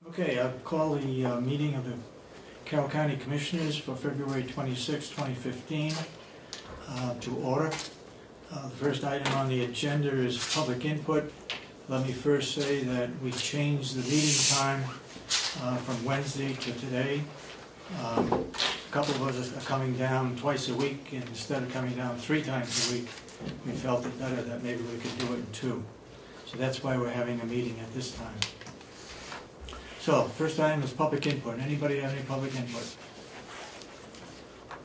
Okay, I call the meeting of the Carroll County Commissioners for February 26, 2015 to order. The first item on the agenda is public input. Let me first say that we changed the meeting time from Wednesday to today. A couple of us are coming down twice a week, and instead of coming down 3 times a week, we felt it better that maybe we could do it in 2. So that's why we're having a meeting at this time. So, first item is public input. Anybody have any public input?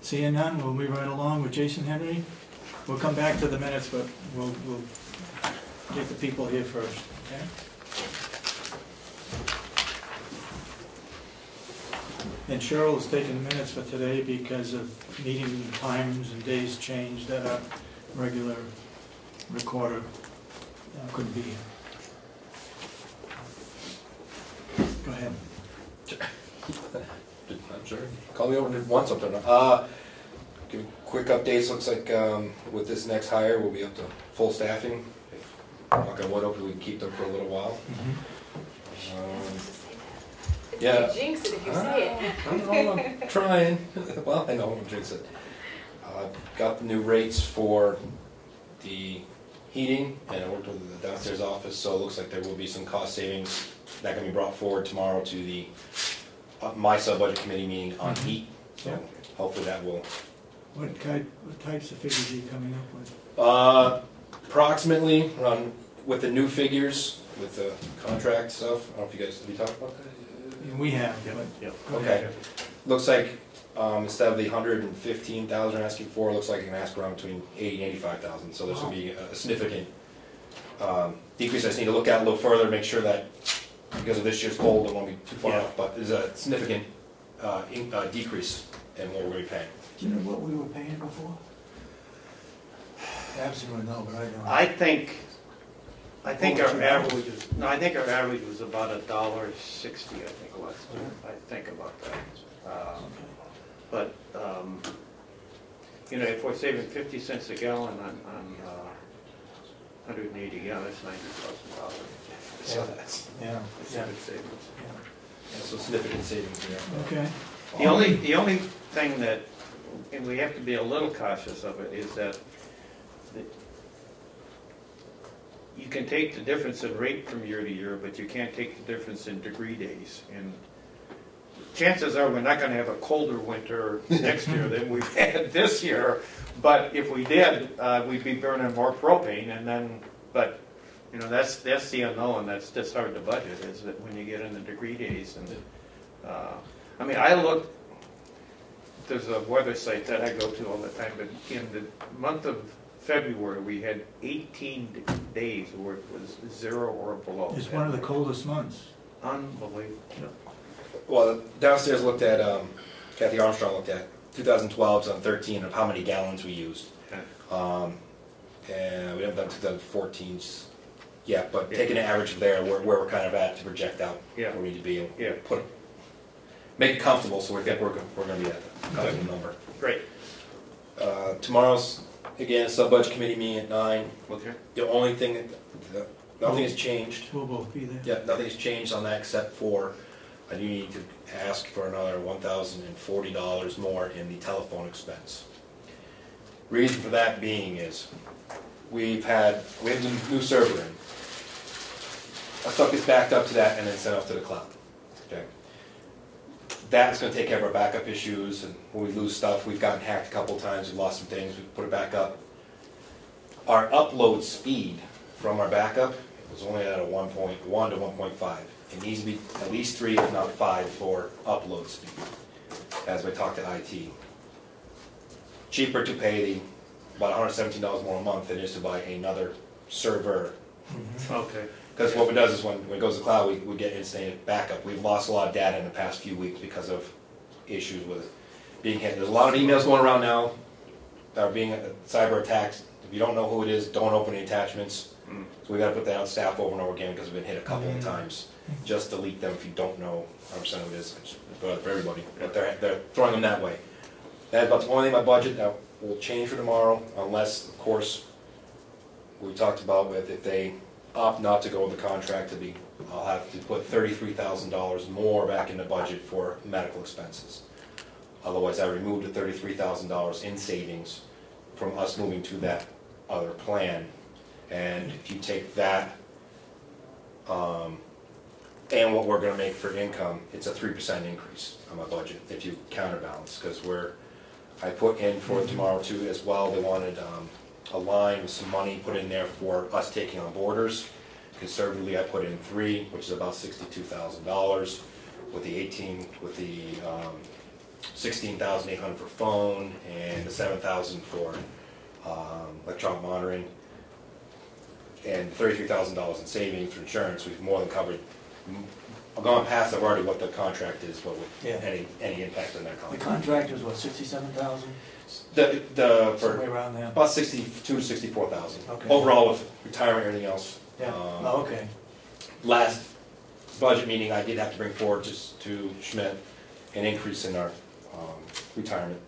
Seeing none, we'll move right along with Jason Henry. We'll come back to the minutes, but we'll get the people here first, okay? And Cheryl is taking minutes for today because of meeting times and days changed that our regular recorder couldn't be here. Go ahead. I'm sure. Call me over and want something. Give a quick updates. Looks like with this next hire, we'll be up to full staffing. If knock on wood, hopefully we can keep them for a little while. Yeah. Jinx it if you say it. I don't know, I'm trying. Well, I know I'm jinx it. Got the new rates for the heating, and I worked with the downstairs office, so it looks like there will be some cost savings that can be brought forward tomorrow to the my sub-budget committee meeting on heat. So yeah. Hopefully that will. What types of figures are you coming up with? Approximately with the new figures with the contract stuff. I don't know if you guys have you talked about that. We have. Yeah. Okay. Looks like instead of the 115,000 asking for, it looks like you can ask around between 80 and 85,000. So there's going to be a significant decrease. I just need to look at a little further, make sure that because of this year's cold, it won't be too far off. But there's a significant decrease in what we're going to be paying. Do you know what we were paying before? Babson would know, but I don't. I think our average was I think our average was about $1.60. I think it was. I think about that. But you know, if we're saving 50 cents a gallon on 180 gallons, that's $90,000. So that's a big savings. Yeah, so significant savings there. Okay. The only thing that, and we have to be a little cautious of it, is that you can take the difference in rate from year to year, but you can't take the difference in degree days. And chances are we're not going to have a colder winter next year than we've had this year. But if we did, we'd be burning more propane. And then, but you know, that's the unknown. That's just hard to budget. Is that when you get into degree days? And I mean, I looked. There's a weather site that I go to all the time, but in the month of February, we had 18 days where it was 0 or below. It's one of the coldest months. Unbelievable. Yeah. Well, downstairs looked at, Kathy Armstrong looked at 2012, 2013 of how many gallons we used. Yeah. And we haven't done 2014 yet, but taking an average of there, where we're kind of at to project out where we need to be and make it comfortable, so we think we're going to be at a comfortable number. Great. Tomorrow's again, sub-budget committee meeting at 9. Okay. The only thing nothing has changed. We'll both be there. Yeah, nothing has changed on that except for I do need to ask for another $1,040 more in the telephone expense. Reason for that being is we have a new server in. Our stuff gets backed up to that and then sent off to the cloud. Okay. That's going to take care of our backup issues, and when we lose stuff, we've gotten hacked a couple times, we've lost some things, we put it back up. Our upload speed from our backup was only at a 1.1 to 1.5. It needs to be at least 3, if not 5, for upload speed, as we talk to IT. Cheaper to pay about $117 more a month than it is to buy another server. Mm-hmm. Okay. Because what it does is when it goes to the cloud, we get instant backup. We've lost a lot of data in the past few weeks because of issues with being hit. There's a lot of emails going around now that are being cyber attacked. If you don't know who it is, don't open the attachments. So we got to put that on staff over and over again because we've been hit a couple of times. Just delete them if you don't know 100% who it is. But for everybody, but they're throwing them that way. That's about the only thing my budget that will change for tomorrow, unless, of course, we talked about with if they opt not to go with the contract, I'll have to put $33,000 more back in the budget for medical expenses. Otherwise, I removed the $33,000 in savings from us moving to that other plan. And if you take that, and what we're gonna make for income, it's a 3% increase on my budget if you counterbalance, because I put in for tomorrow too as well, they wanted a line with some money put in there for us taking on boarders. Conservatively, I put in 3, which is about $62,000, with the 16,800 for phone and the 7,000 for electronic monitoring, and $33,000 in savings for insurance. We've more than covered. I've gone past already what the contract is, but with any impact on that contract. The contract is what, 67,000? For around there. about 62 to 64,000. Okay. Overall with retirement and everything else. Yeah. Oh, okay. Last budget meeting, I did have to bring forward just to Schmidt an increase in our retirement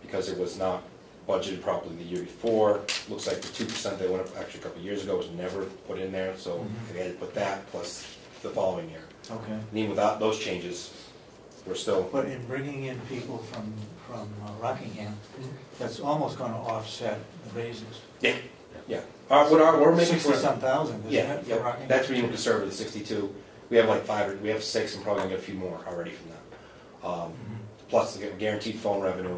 because it was not budgeted properly the year before. Looks like the 2% they went up actually a couple of years ago was never put in there, so they had to put that plus the following year. Okay. And even without those changes, we're still. But in bringing in people from Rockingham, that's almost going to offset the raises. Yeah, yeah. We're making 60-some thousand, isn't yeah, it, for yeah. Rockingham? That's being conservative, 62. We have like 5, we have 6, and probably gonna get a few more already from that. Plus the guaranteed phone revenue,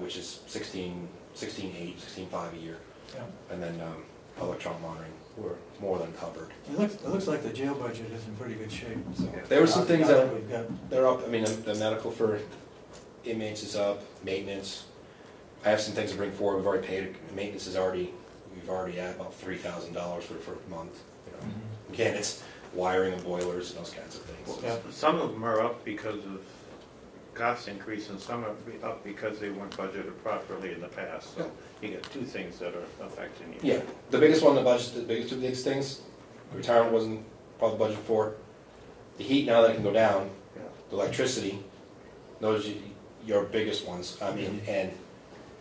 which is 16.8, 16.5 a year, Yeah. and then electronic monitoring, we're more than covered. It looks like the jail budget is in pretty good shape. So There were some things that we've got. they're up. I mean, the medical for inmates is up. Maintenance. I have some things to bring forward. We've already paid. Maintenance is already. We've already had about $3,000 for the first month. You know. Again, it's wiring and boilers and those kinds of things. Yeah. Some of them are up because of cost increase, and some are up because they weren't budgeted properly in the past. So you get two things that are affecting you. Yeah, the biggest one in the budget, two biggest things, retirement wasn't probably budgeted for. The heat, now that it can go down, the electricity, those are your biggest ones. I mean, and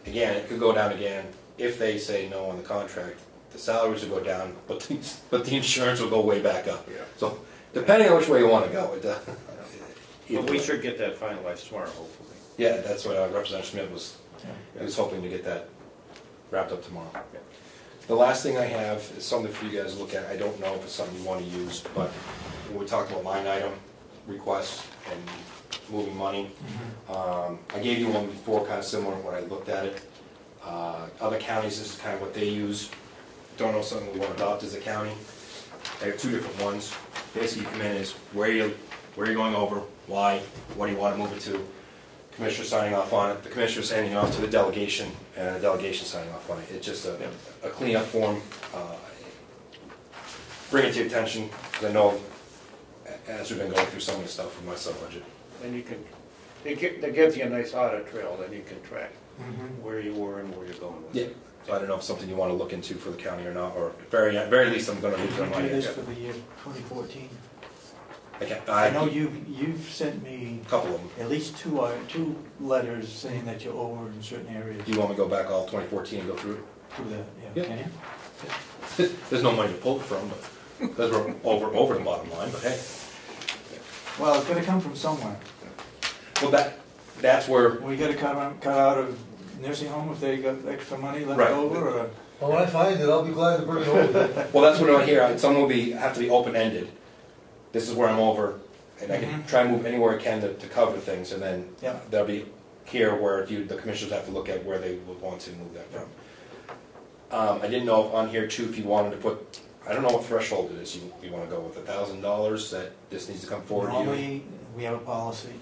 again, it could go down again if they say no on the contract. The salaries will go down, but the insurance will go way back up. Yeah. So depending on which way you want to go, But we should get that finalized tomorrow, hopefully. Yeah, that's what Representative Schmidt was. Yeah. He was hoping to get that wrapped up tomorrow. Yeah. The last thing I have is something for you guys to look at. I don't know if it's something you want to use, but when we talk about line item requests and moving money, I gave you one before, kind of similar when I looked at it. Other counties, this is kind of what they use. Don't know something we want to adopt as a county. I have 2 different ones. Basically, you come in is where you're going over, why, what do you want to move it to. Commissioner signing off on it, the commissioner sending it off to the delegation, and the delegation signing off on it. It's just a cleanup form. Bring it to your attention, because I know as we've been going through some of the stuff from my sub-budget. And you can, that gives you a nice audit trail that you can track where you were and where you're going with it. So I don't know if it's something you want to look into for the county or not, or at very least I'm going to lose my money. It is for the year 2014. I know you've sent me a couple of them. at least two letters saying that you're over in certain areas. Do you want me to go back all 2014 and go through it? Do that, Yeah. Can you? There's no money to pull from, but because we're over the bottom line, but hey. Well, it's got to come from somewhere. Well, that's where. We got to cut out of nursing home if they got extra money left Right. over, or Well, when I find it, I'll be glad to bring it over. Well, that's what I hear. Some will have to be open-ended. This is where I'm over, and I can try and move anywhere I can to cover things, and then there'll be here where the commissioners have to look at where they would want to move that from. I didn't know if on here too if you wanted to put. I don't know what threshold it is. You want to go with $1,000 that this needs to come forward. Normally, we have a policy.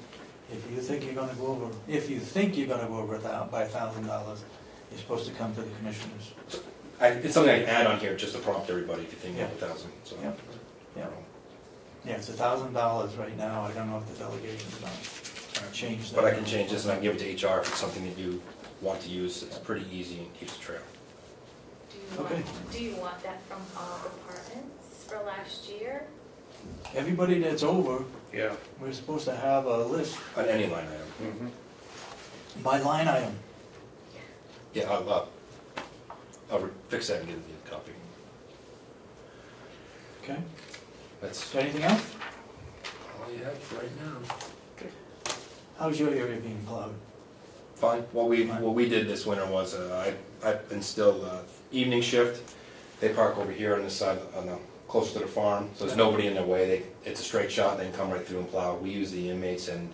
If you think you're going to go over, by $1,000, you're supposed to come to the commissioners. It's something I can add on here just to prompt everybody if you think you have 1,000. So. Yeah, it's $1,000 right now. I don't know if the delegation's going to change that. But I can change this and I can give it to HR if it's something that you want to use. It's pretty easy and keeps a trail. Do you want that from all departments for last year? Everybody that's over, Yeah. we're supposed to have a list. On any line item. By line item. Yeah, I'll fix that and give you a copy. Okay. That's Is there anything else? all you have for right now. How's your area being plowed? Fine. What we did this winter was I instilled evening shift. They park over here on this side, closer to the farm, so there's nobody in their way. It's a straight shot. They can come right through and plow. We use the inmates and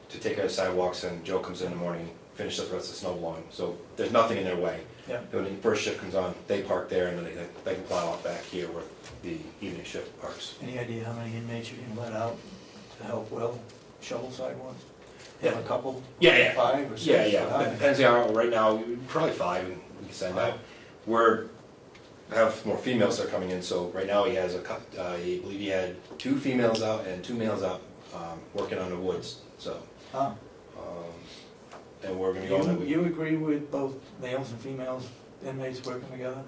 to take out sidewalks, and Joe comes in the morning, finish up the rest of the snow blowing. So there's nothing in their way. Yeah. When the first shift comes on, they park there, and then they can plow out back here where the evening shift parks. Any idea how many inmates you can let out to help Will shovel sidewalks? Have a couple? Yeah. 5 or 6? Yeah. It depends on right now. Probably 5. We can send out. Have more females that are coming in. So right now he has I believe he had 2 females out and 2 males out working on the woods. So. And we're going to go. You agree with both males and females inmates working together?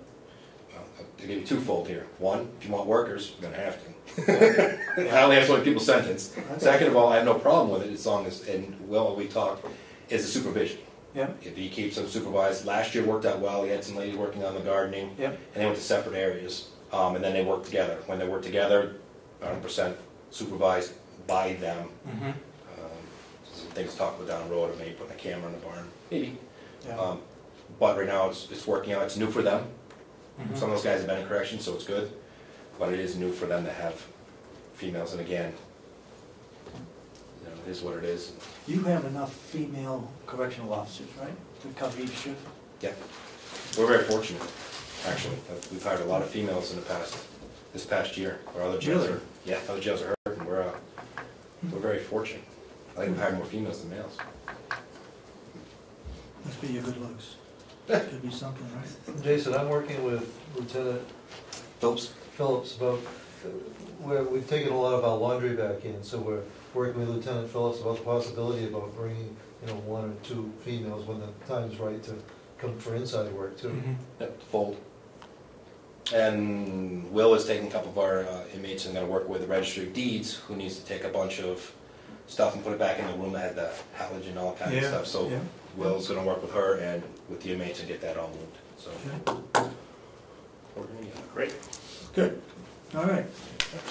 To give you twofold here. One, if you want workers, you're going to have to. I only have so many people sentenced. Okay. Second of all, I have no problem with it as long as, and well, we talked, is the supervision. Yeah. If he keeps them supervised, last year worked out well. He had some ladies working on the gardening, Yep. and they went to separate areas, and then they worked together. When they worked together, 100% supervised by them. Mm-hmm. Some things to talk about down the road, or maybe putting a camera in the barn, maybe. Yeah. But right now it's working out. It's new for them. Mhm. Some of those guys have been in corrections, so it's good. But it is new for them to have females, and again, it is what it is. You have enough female correctional officers, right, to cover each shift? Yeah, we're very fortunate, actually. We've hired a lot of females in this past year. Our other jails Really? other jails are hurt, and we're very fortunate. I think we've hired more females than males. Must be your good looks. Could be something, right? Jason, I'm working with Lieutenant Phillips about, where we've taken a lot of our laundry back in, so we're working with Lieutenant Phillips about the possibility about bringing, 1 or 2 females when the time's right to come for inside work too. Mhm. Yep, fold. And Will is taking a couple of our inmates and going to work with the Registry of Deeds, who needs to take a bunch of stuff and put it back in the room that had the halogen and all that kind of stuff. So Yeah. Will's going to work with her and with the inmates and get that all moved. So Okay. we're going to Great. Good. All right.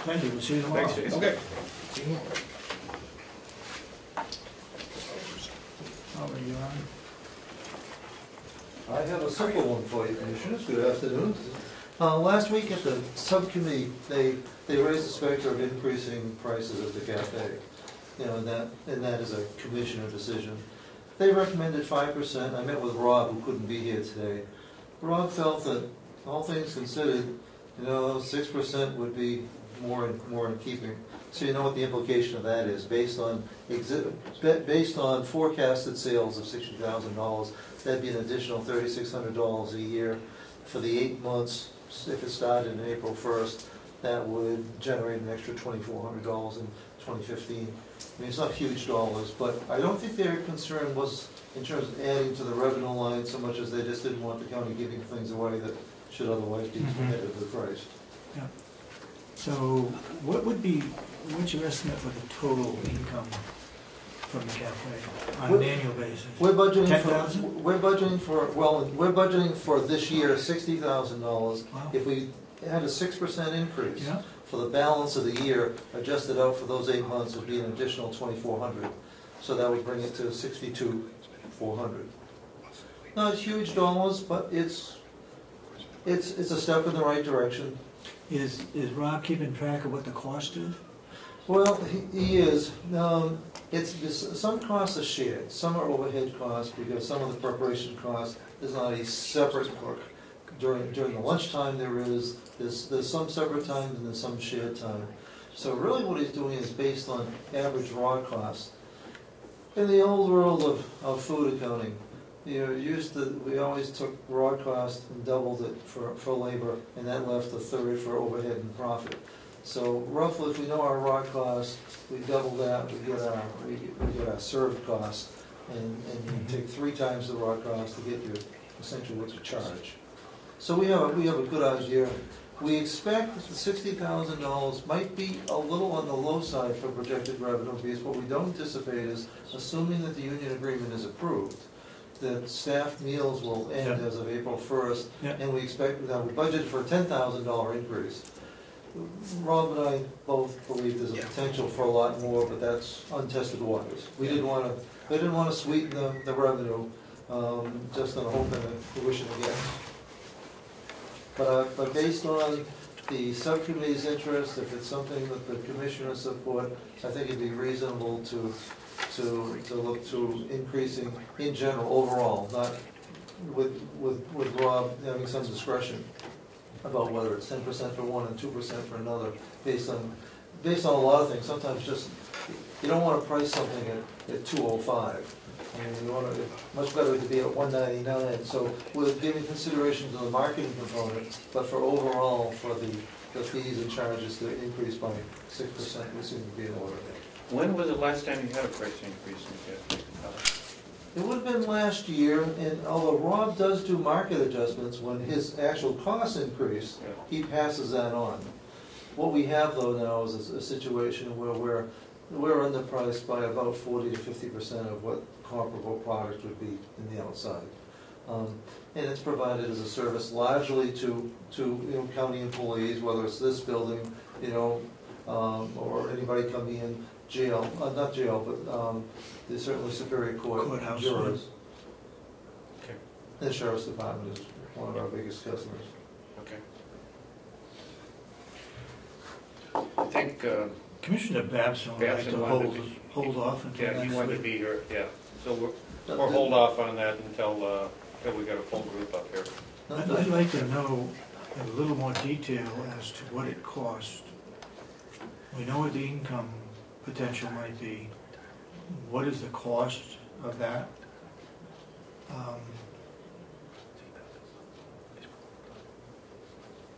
Thank you. We'll see you tomorrow. Thanks, Jason. Okay. How are you on? I have a simple one for you, Commissioners. Good afternoon. Last week at the subcommittee, they raised the specter of increasing prices at the cafe. And that is a commissioner decision. They recommended 5%. I met with Rob, who couldn't be here today. Rob felt that, all things considered, 6% would be more in keeping. So you know what the implication of that is. Based on forecasted sales of $60,000, that'd be an additional $3,600 a year for the 8 months. If it started in April 1st, that would generate an extra $2,400 in 2015. I mean, it's not huge dollars, but I don't think their concern was in terms of adding to the revenue line so much as they just didn't want the county giving things away that should otherwise be competitively priced. Yeah. So what's your estimate for the total income from the cafe on an annual basis? We're budgeting 10,000? we're budgeting for this year $60,000. Wow. If we had a 6% increase Yeah. for the balance of the year, adjusted out for those 8 months, would be an additional $2,400. So that would bring it to $62,400. Not huge dollars, but it's a step in the right direction. Is Rob keeping track of what the cost is? Well, he is. Some costs are shared. Some are overhead costs because some of the preparation costs is not a separate cook. During the lunchtime there's some separate times and there's some shared time. So really what he's doing is based on average raw costs. In the old world of food accounting, we always took raw cost and doubled it for labor, and that left a third for overhead and profit. So roughly, if we know our raw cost, we double that, we get our served cost, and you take 3 times the raw cost to get essentially what you charge. So we have a good idea. We expect that the $60,000 might be a little on the low side for projected revenue, because what we don't anticipate is, assuming that the union agreement is approved, that staff meals will end as of April 1st, and we expect, we budgeted for a $10,000 increase. Rob and I both believe there's a Yeah. potential for a lot more, but that's untested waters. We didn't want to sweeten the revenue, just on the hope and the fruition again. But based on the subcommittee's interest, if it's something that the commissioners support, I think it'd be reasonable to look to increasing in general overall, not with Rob having some discretion about whether it's 10% for one and 2% for another, based on a lot of things. Sometimes just, you don't want to price something at 205. I mean, you want to, much better to be at 199. So we're giving consideration to the marketing component, but for overall, for the fees and charges to increase by 6%, we seem to be in order. When was the last time you had a price increase in It would have been last year, and although Rob does do market adjustments, when his actual costs increase, Yeah. he passes that on. What we have though now is a situation where we're underpriced by about 40 to 50% of what comparable product would be in the outside. And it's provided as a service largely to county employees, whether it's this building, or anybody coming in, jail, not jail, but there's certainly Superior Court Courthouse, jurors. Okay. The Sheriff's Department is one of our biggest customers. Okay. I think, Commissioner Babson would like to Babson wanted to hold off until yeah, next he wanted to week. be here, yeah. So we'll hold off on that until we got a full group up here. I'd like to know in a little more detail as to what it cost. We know what the income potential might be. What is the cost of that?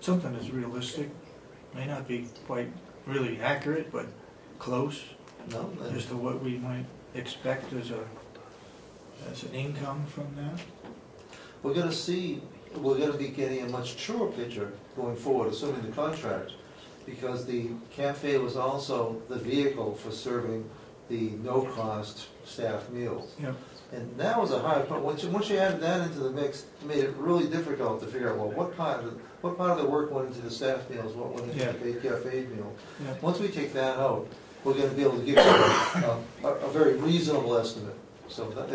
Something that's realistic, may not be quite really accurate, but close No, as to what we might expect as an income from that. we're gonna be getting a much truer picture going forward, assuming the contract, because the cafe was also the vehicle for serving the no-cost staff meals. Yep. And that was a hard part. Once you added that into the mix, it made it really difficult to figure out, well, what part of the work went into the staff meals, what went into the cafe meal. Yeah. Once we take that out, we're going to be able to give you a very reasonable estimate. So that,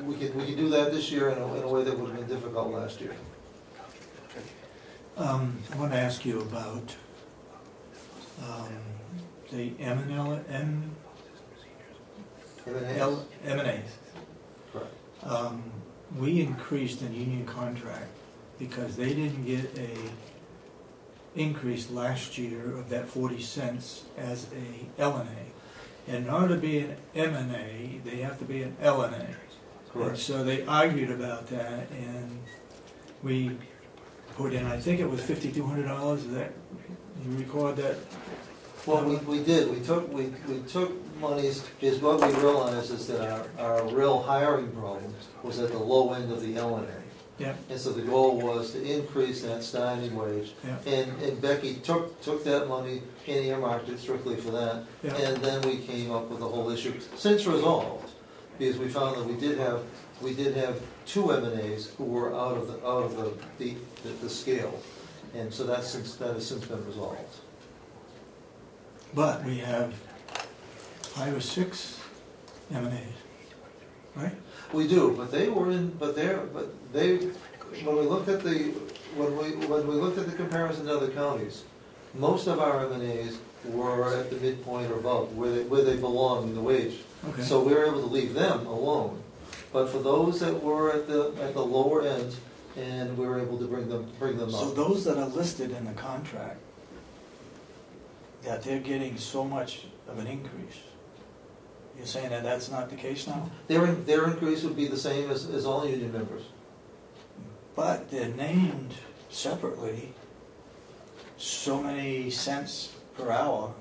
we can do that this year in a way that would have been difficult last year. I want to ask you about the M&As. Correct. We increased in union contract because they didn't get a increase last year of that 40 cents as a LNA. In order to be an M&A, they have to be an LNA. Correct. And so they argued about that, and we put in, I think it was $5,200. Is that, you record that? Well, we did. We took monies, because what we realized is that our real hiring problem was at the low end of the LNA. Yeah. And so the goal was to increase that standing wage. Yeah. And Becky took that money and earmarked it strictly for that. Yeah. And then we came up with the whole issue, since resolved, because we found that we did have two M&As who were out of the scale. And so that has since been resolved. But we have 5 or 6 M&As, right? We do, but when we looked at the comparison to other counties, most of our M&As were at the midpoint or above, where they belong in the wage. Okay. So we were able to leave them alone. But for those that were at the lower end, and we were able to bring them up. So those that are listed in the contract, that they're getting so much of an increase, you're saying that that's not the case now? Their increase would be the same as all union members. But they're named separately, so many cents per hour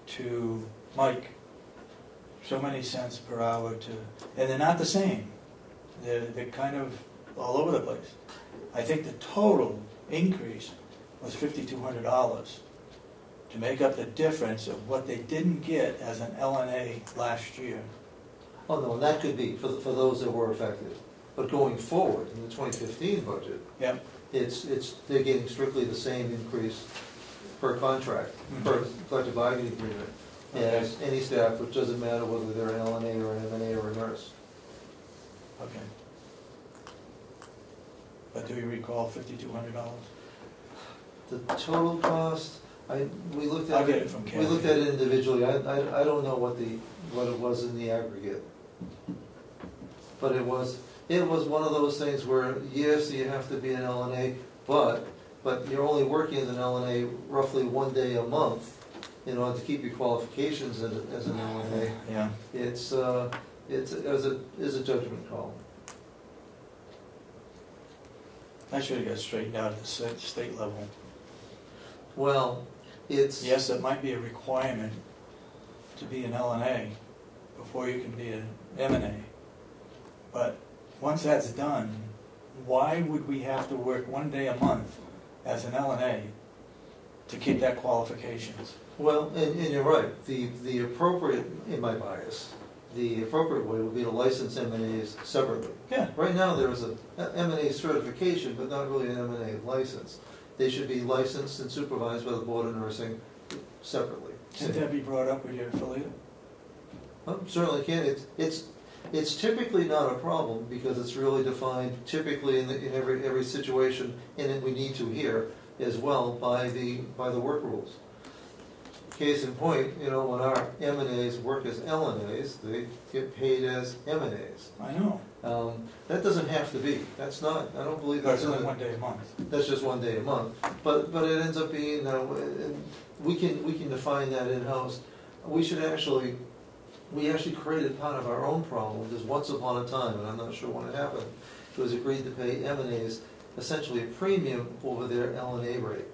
to Mike, so many cents per hour to, and they're not the same. They're kind of all over the place. I think the total increase was $5,200 to make up the difference of what they didn't get as an LNA last year. Oh no, and that could be for those that were affected. But going forward in the 2015 budget, Yep. they're getting strictly the same increase per contract, per collective bargaining agreement, as any staff, which doesn't matter whether they're an LNA or an MNA or a nurse. Okay. But do you recall $5,200? The total cost, we looked I'll at get it, it from we Kathy. looked at it individually. I don't know what it was in the aggregate. But it was one of those things where, yes, you have to be an LNA, but you're only working as an LNA roughly 1 day a month in order to keep your qualifications as an LNA. Yeah. It's a judgment call. That should have got straightened out at the state level. Well, it's... Yes, it might be a requirement to be an LNA before you can be an MNA. But once that's done, why would we have to work 1 day a month as an LNA to keep that qualifications? Well, and you're right. The appropriate, in my bias, the appropriate way would be to license MNAs separately. Yeah. Right now there is a MNA certification, but not really an MNA license. They should be licensed and supervised by the Board of Nursing separately. Shouldn't that be brought up with your affiliate? Well, certainly can. It's typically not a problem because it's really defined typically in every situation, and we need to here as well by the work rules. Case in point, when our MNAs work as LNAs, they get paid as MNAs. I know. That doesn't have to be. That's not. I don't believe that's only 1 day a month. That's just 1 day a month. But it ends up being. We can define that in house. We actually created part of our own problem. Because once upon a time, and I'm not sure when it happened, it was agreed to pay MNAs essentially a premium over their LNA rate.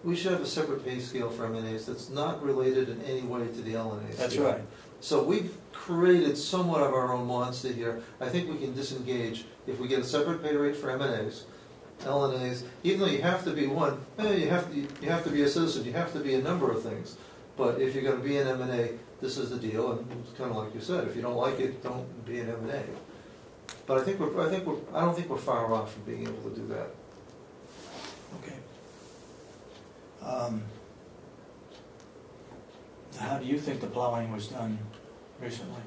We should have a separate pay scale for MNAs that's not related in any way to the LNA That's scale. right. So we've created somewhat of our own monster here. I think we can disengage if we get a separate pay rate for MNAs, LNAs. Even though you have to be one, you have to be a citizen. You have to be a number of things. But if you're going to be an MNA, this is the deal. And it's kind of like you said. If you don't like it, don't be an MNA. But I don't think we're far off from being able to do that. Okay. How do you think the plowing was done recently?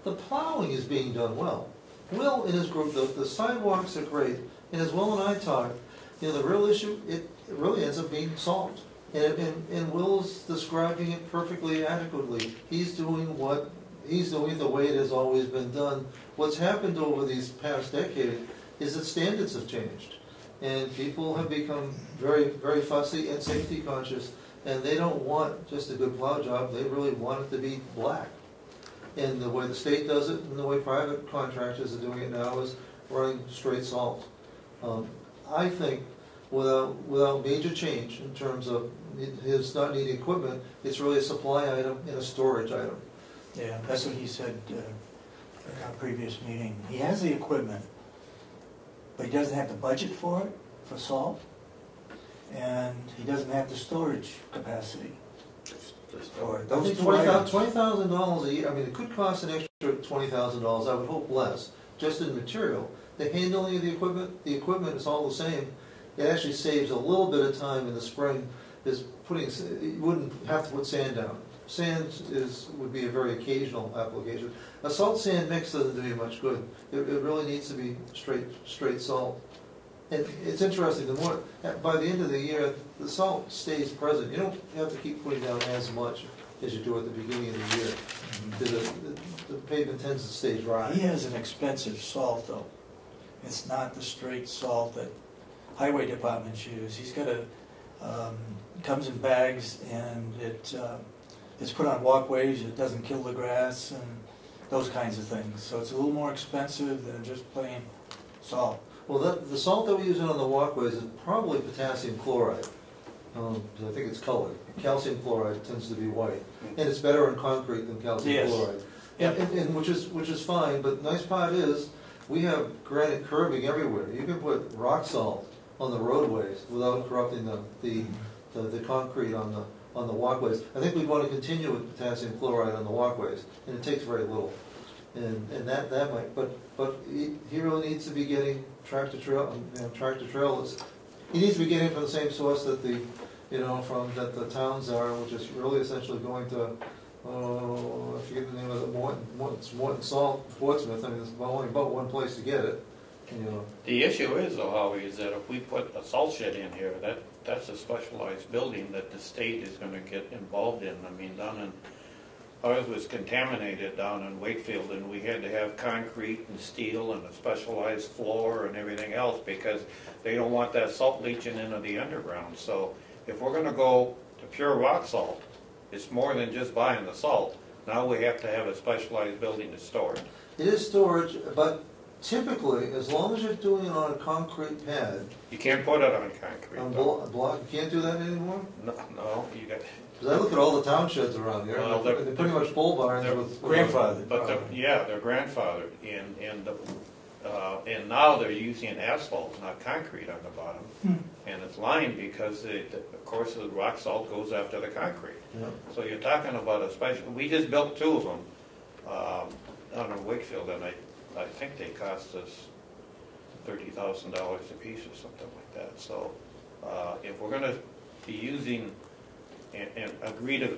The plowing is being done well. Will and his group, the sidewalks are great. And as Will and I talked, the real issue, it really ends up being salt. And Will's describing it perfectly adequately. He's doing the way it has always been done. What's happened over these past decades is that standards have changed. And people have become very, very fussy and safety conscious. And they don't want just a good plow job, they really want it to be black. And the way the state does it and the way private contractors are doing it now is running straight salt. I think without major change in terms of his not needing equipment, it's really a supply item and a storage item. Yeah, that's what he said in our previous meeting. He has the equipment, but he doesn't have the budget for it, for salt, and he doesn't have the storage capacity for it. I think Those two items. $20,000 a year, I mean, it could cost an extra $20,000, I would hope less, just in material. The handling of the equipment is all the same. It actually saves a little bit of time in the spring, you wouldn't have to put sand down. Sand would be a very occasional application. A salt sand mix doesn't do you much good. It really needs to be straight salt. And it's interesting, by the end of the year, the salt stays present. You don't have to keep putting down as much as you do at the beginning of the year. The pavement tends to stay dry. He has an expensive salt, though. It's not the straight salt that highway departments use. He's got comes in bags, and it's put on walkways. It doesn't kill the grass and those kinds of things. So it's a little more expensive than just plain salt. Well, the salt that we use on the walkways is probably potassium chloride. I think it's colored. Calcium chloride tends to be white, and it's better in concrete than calcium chloride. Yep. And which is fine. But the nice part is we have granite curbing everywhere. You can put rock salt on the roadways without corrupting the concrete on the walkways. I think we'd want to continue with potassium chloride on the walkways, and it takes very little. And that might, but he really needs to be getting tractor trailers. He needs to be getting from the same source that the you know, from that the towns are, which is really essentially going to, I forget the name of it, Morton Salt, Portsmouth. I mean, there's only about one place to get it, you know. The issue is, though, Howie, is that if we put a salt shed in here, that's a specialized building that the state is gonna get involved in. I mean, ours was contaminated down in Wakefield, and we had to have concrete and steel and a specialized floor and everything else because they don't want that salt leaching into the underground. So if we're gonna go to pure rock salt, it's more than just buying the salt. Now we have to have a specialized building to store it. It is storage, but typically, as long as you're doing it on a concrete pad, You can't put it on concrete. on though. block, you can't do that anymore? No, you got, Because I look at all the town sheds around here, Well, and they're pretty much pole barns they're with. grandfathered. but they're grandfathered, and now they're using asphalt, not concrete on the bottom. And it's lined because, of course, the rock salt goes after the concrete. Yeah. So you're talking about a special, we just built 2 of them down in Wakefield, and I think they cost us $30,000 a piece or something like that. So if we're gonna be using and agree to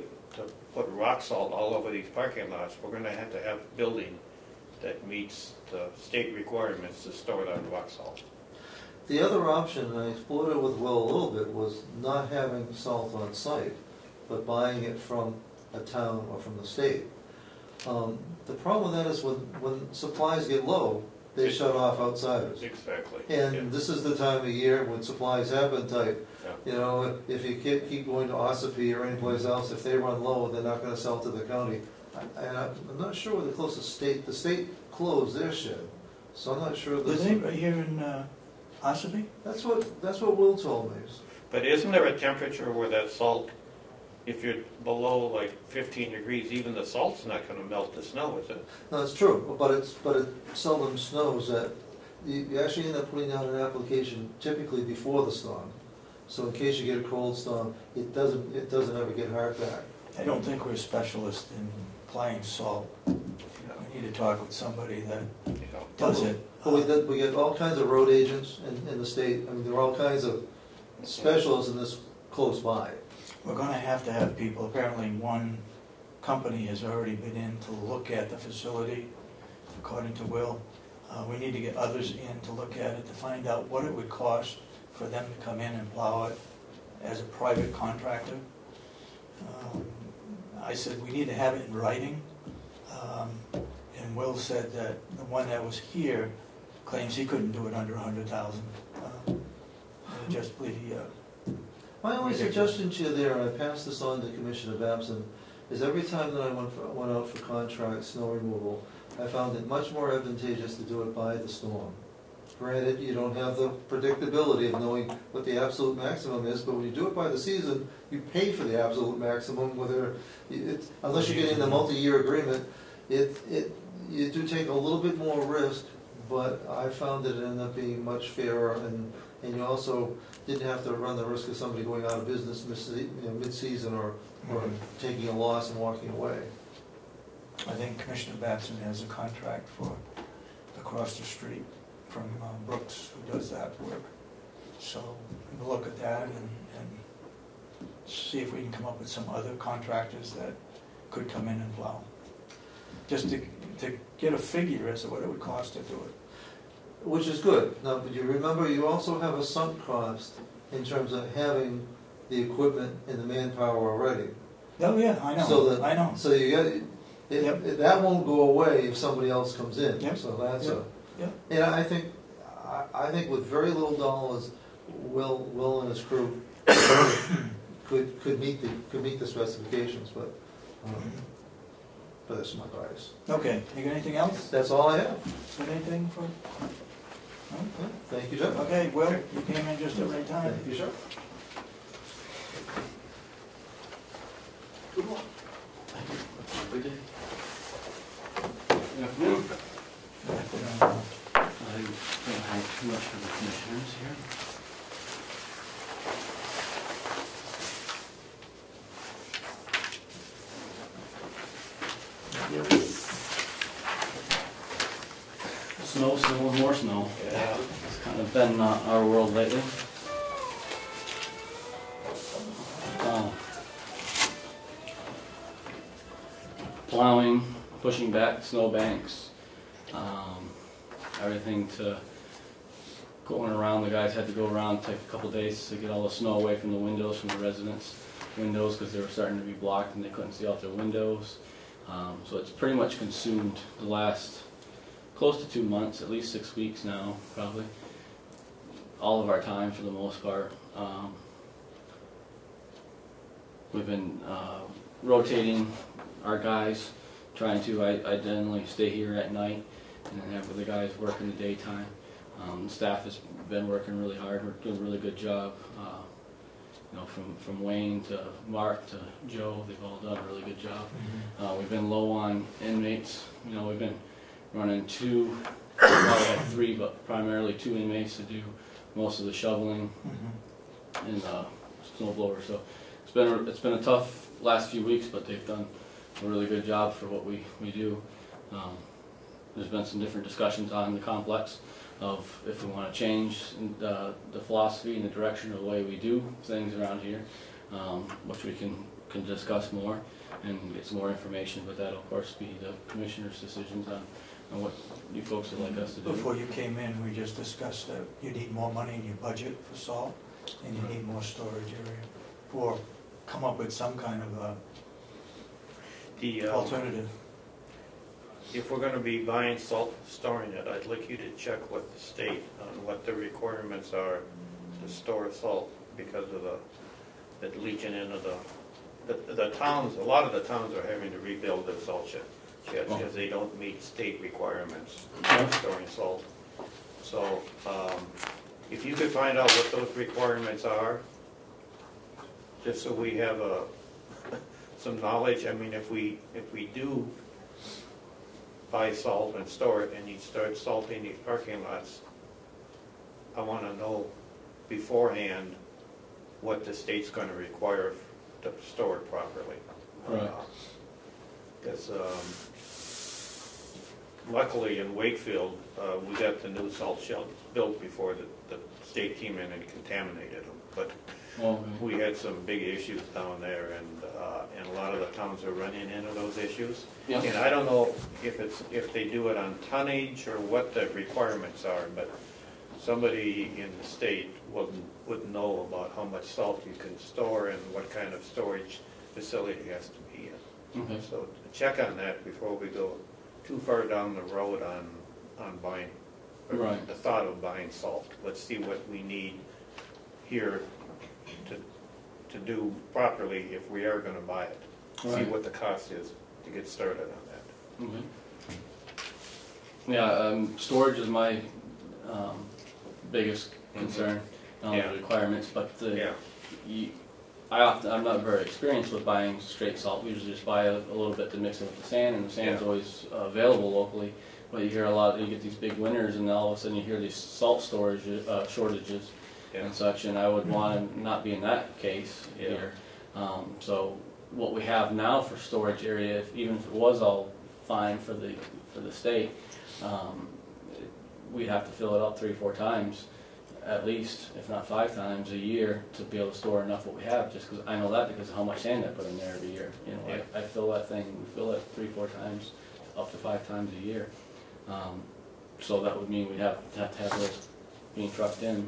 put rock salt all over these parking lots, we're gonna have to have a building that meets the state requirements to store that rock salt. The other option, and I explored it with Will a little bit, was not having salt on site, but buying it from a town or from the state. The problem with that is when supplies get low, they shut off outsiders. Exactly. And Yeah. this is the time of year when supplies have been tight. Yeah. You know, if you keep going to Ossipee or anyplace else, if they run low, they're not gonna sell to the county. And I'm not sure where the closest the state closed their shed, so I'm not sure. Is this- it right here in Ossipee? That's what Will told me. But isn't there a temperature where that salt, if you're below like 15 degrees, even the salt's not gonna melt the snow, is it? No, it's true, but it seldom snows. That you actually end up putting out an application typically before the storm. So in case you get a cold storm, it doesn't ever get hard back. I don't think we're specialists in applying salt. We need to talk with somebody that You know. does it. But we get all kinds of road agents in the state. I mean, there are all kinds of specialists in this close by. We're gonna have to have people, apparently one company has already been in to look at the facility, according to Will. We need to get others in to look at it, to find out what it would cost for them to come in and plow it as a private contractor. I said we need to have it in writing. And Will said that the one that was here claims he couldn't do it under 100,000. Just believe My only suggestion to you there, and I passed this on to Commissioner Babson, is every time that I went out for contract snow removal, I found it much more advantageous to do it by the storm. Granted, you don't have the predictability of knowing what the absolute maximum is, but when you do it by the season, you pay for the absolute maximum, unless you get in a multi-year agreement, you do take a little bit more risk, but I found that it ended up being much fairer, and you also didn't have to run the risk of somebody going out of business mid-season or taking a loss and walking away. I think Commissioner Babson has a contract for across the street from Brooks, who does that work. So we'll look at that and see if we can come up with some other contractors that could come in and plow. Just to get a figure as to what it would cost to do it. Which is good. Now, but you remember, you also have a sunk cost in terms of having the equipment and the manpower already. Oh yeah, I know. So I know. So you get that won't go away if somebody else comes in. Yep. So that's Yep. And I think with very little dollars, Will and his crew could meet the specifications, but that's my advice. Okay, you got anything else? That's all I have. Got anything for? No? Thank you, Jeff. Okay, Will, you came in just at the right time. Thank you, sir. Good luck. Every day. Good afternoon. I don't have too much for the commissioners here. Snow, and more snow. Yeah. It's kind of been our world lately. plowing, pushing back snow banks, everything to going around. The guys had to go around, take a couple days to get all the snow away from the windows, from the residents' windows, because they were starting to be blocked and they couldn't see out their windows. So it's pretty much consumed the last close to 2 months, at least 6 weeks now, probably. All of our time for the most part. We've been rotating our guys, trying to ideally stay here at night and then have the guys work in the daytime. The staff has been working really hard. We're doing a really good job. You know, from Wayne to Mark to Joe, they've all done a really good job. We've been low on inmates. You know, we've been running two, probably had three, but primarily 2 inmates to do most of the shoveling and snow blower. So it's been a tough last few weeks, but they've done a really good job for what we do. There's been some different discussions on the complex of if we want to change the philosophy and the direction of the way we do things around here, which we can discuss more and get some more information, but that'll of course be the commissioner's decisions on what you folks would like us to do. Before you came in, we just discussed that you need more money in your budget for salt, and you need more storage area, or come up with some kind of alternative. If we're going to be buying salt, storing it, I'd like you to check with the state on what the requirements are to store salt, because of the leaching into the towns. A lot of the towns are having to rebuild their salt sheds because they don't meet state requirements for storing salt. So if you could find out what those requirements are, just so we have some knowledge. I mean, if we do buy salt and store it, and you start salting these parking lots, I want to know beforehand what the state's going to require to store it properly. Right. Because luckily in Wakefield, we got the new salt shells built before the state came in and contaminated them. But we had some big issues down there, and a lot of the towns are running into those issues. Yeah. And I don't know if they do it on tonnage or what the requirements are, but somebody in the state would know about how much salt you can store and what kind of storage facility has to be in. So check on that before we go too far down the road on buying, the thought of buying salt. Let's see what we need here to do properly if we are going to buy it. See what the cost is to get started on that. Yeah, storage is my biggest concern on the requirements, but I'm not very experienced with buying straight salt. We usually just buy a little bit to mix it with the sand, and the sand's always available locally. But you hear a lot, you get these big winters, and then all of a sudden you hear these salt storage shortages and such, and I would want to not be in that case here. So what we have now for storage area, even if it was all fine for the state, we'd have to fill it up 3 or 4 times at least, if not 5 times a year, to be able to store enough what we have. Just because I know that because of how much sand I put in there every year. You know, I fill that thing, we fill it 3 or 4 times, up to 5 times a year. So that would mean we'd have to have those being trucked in.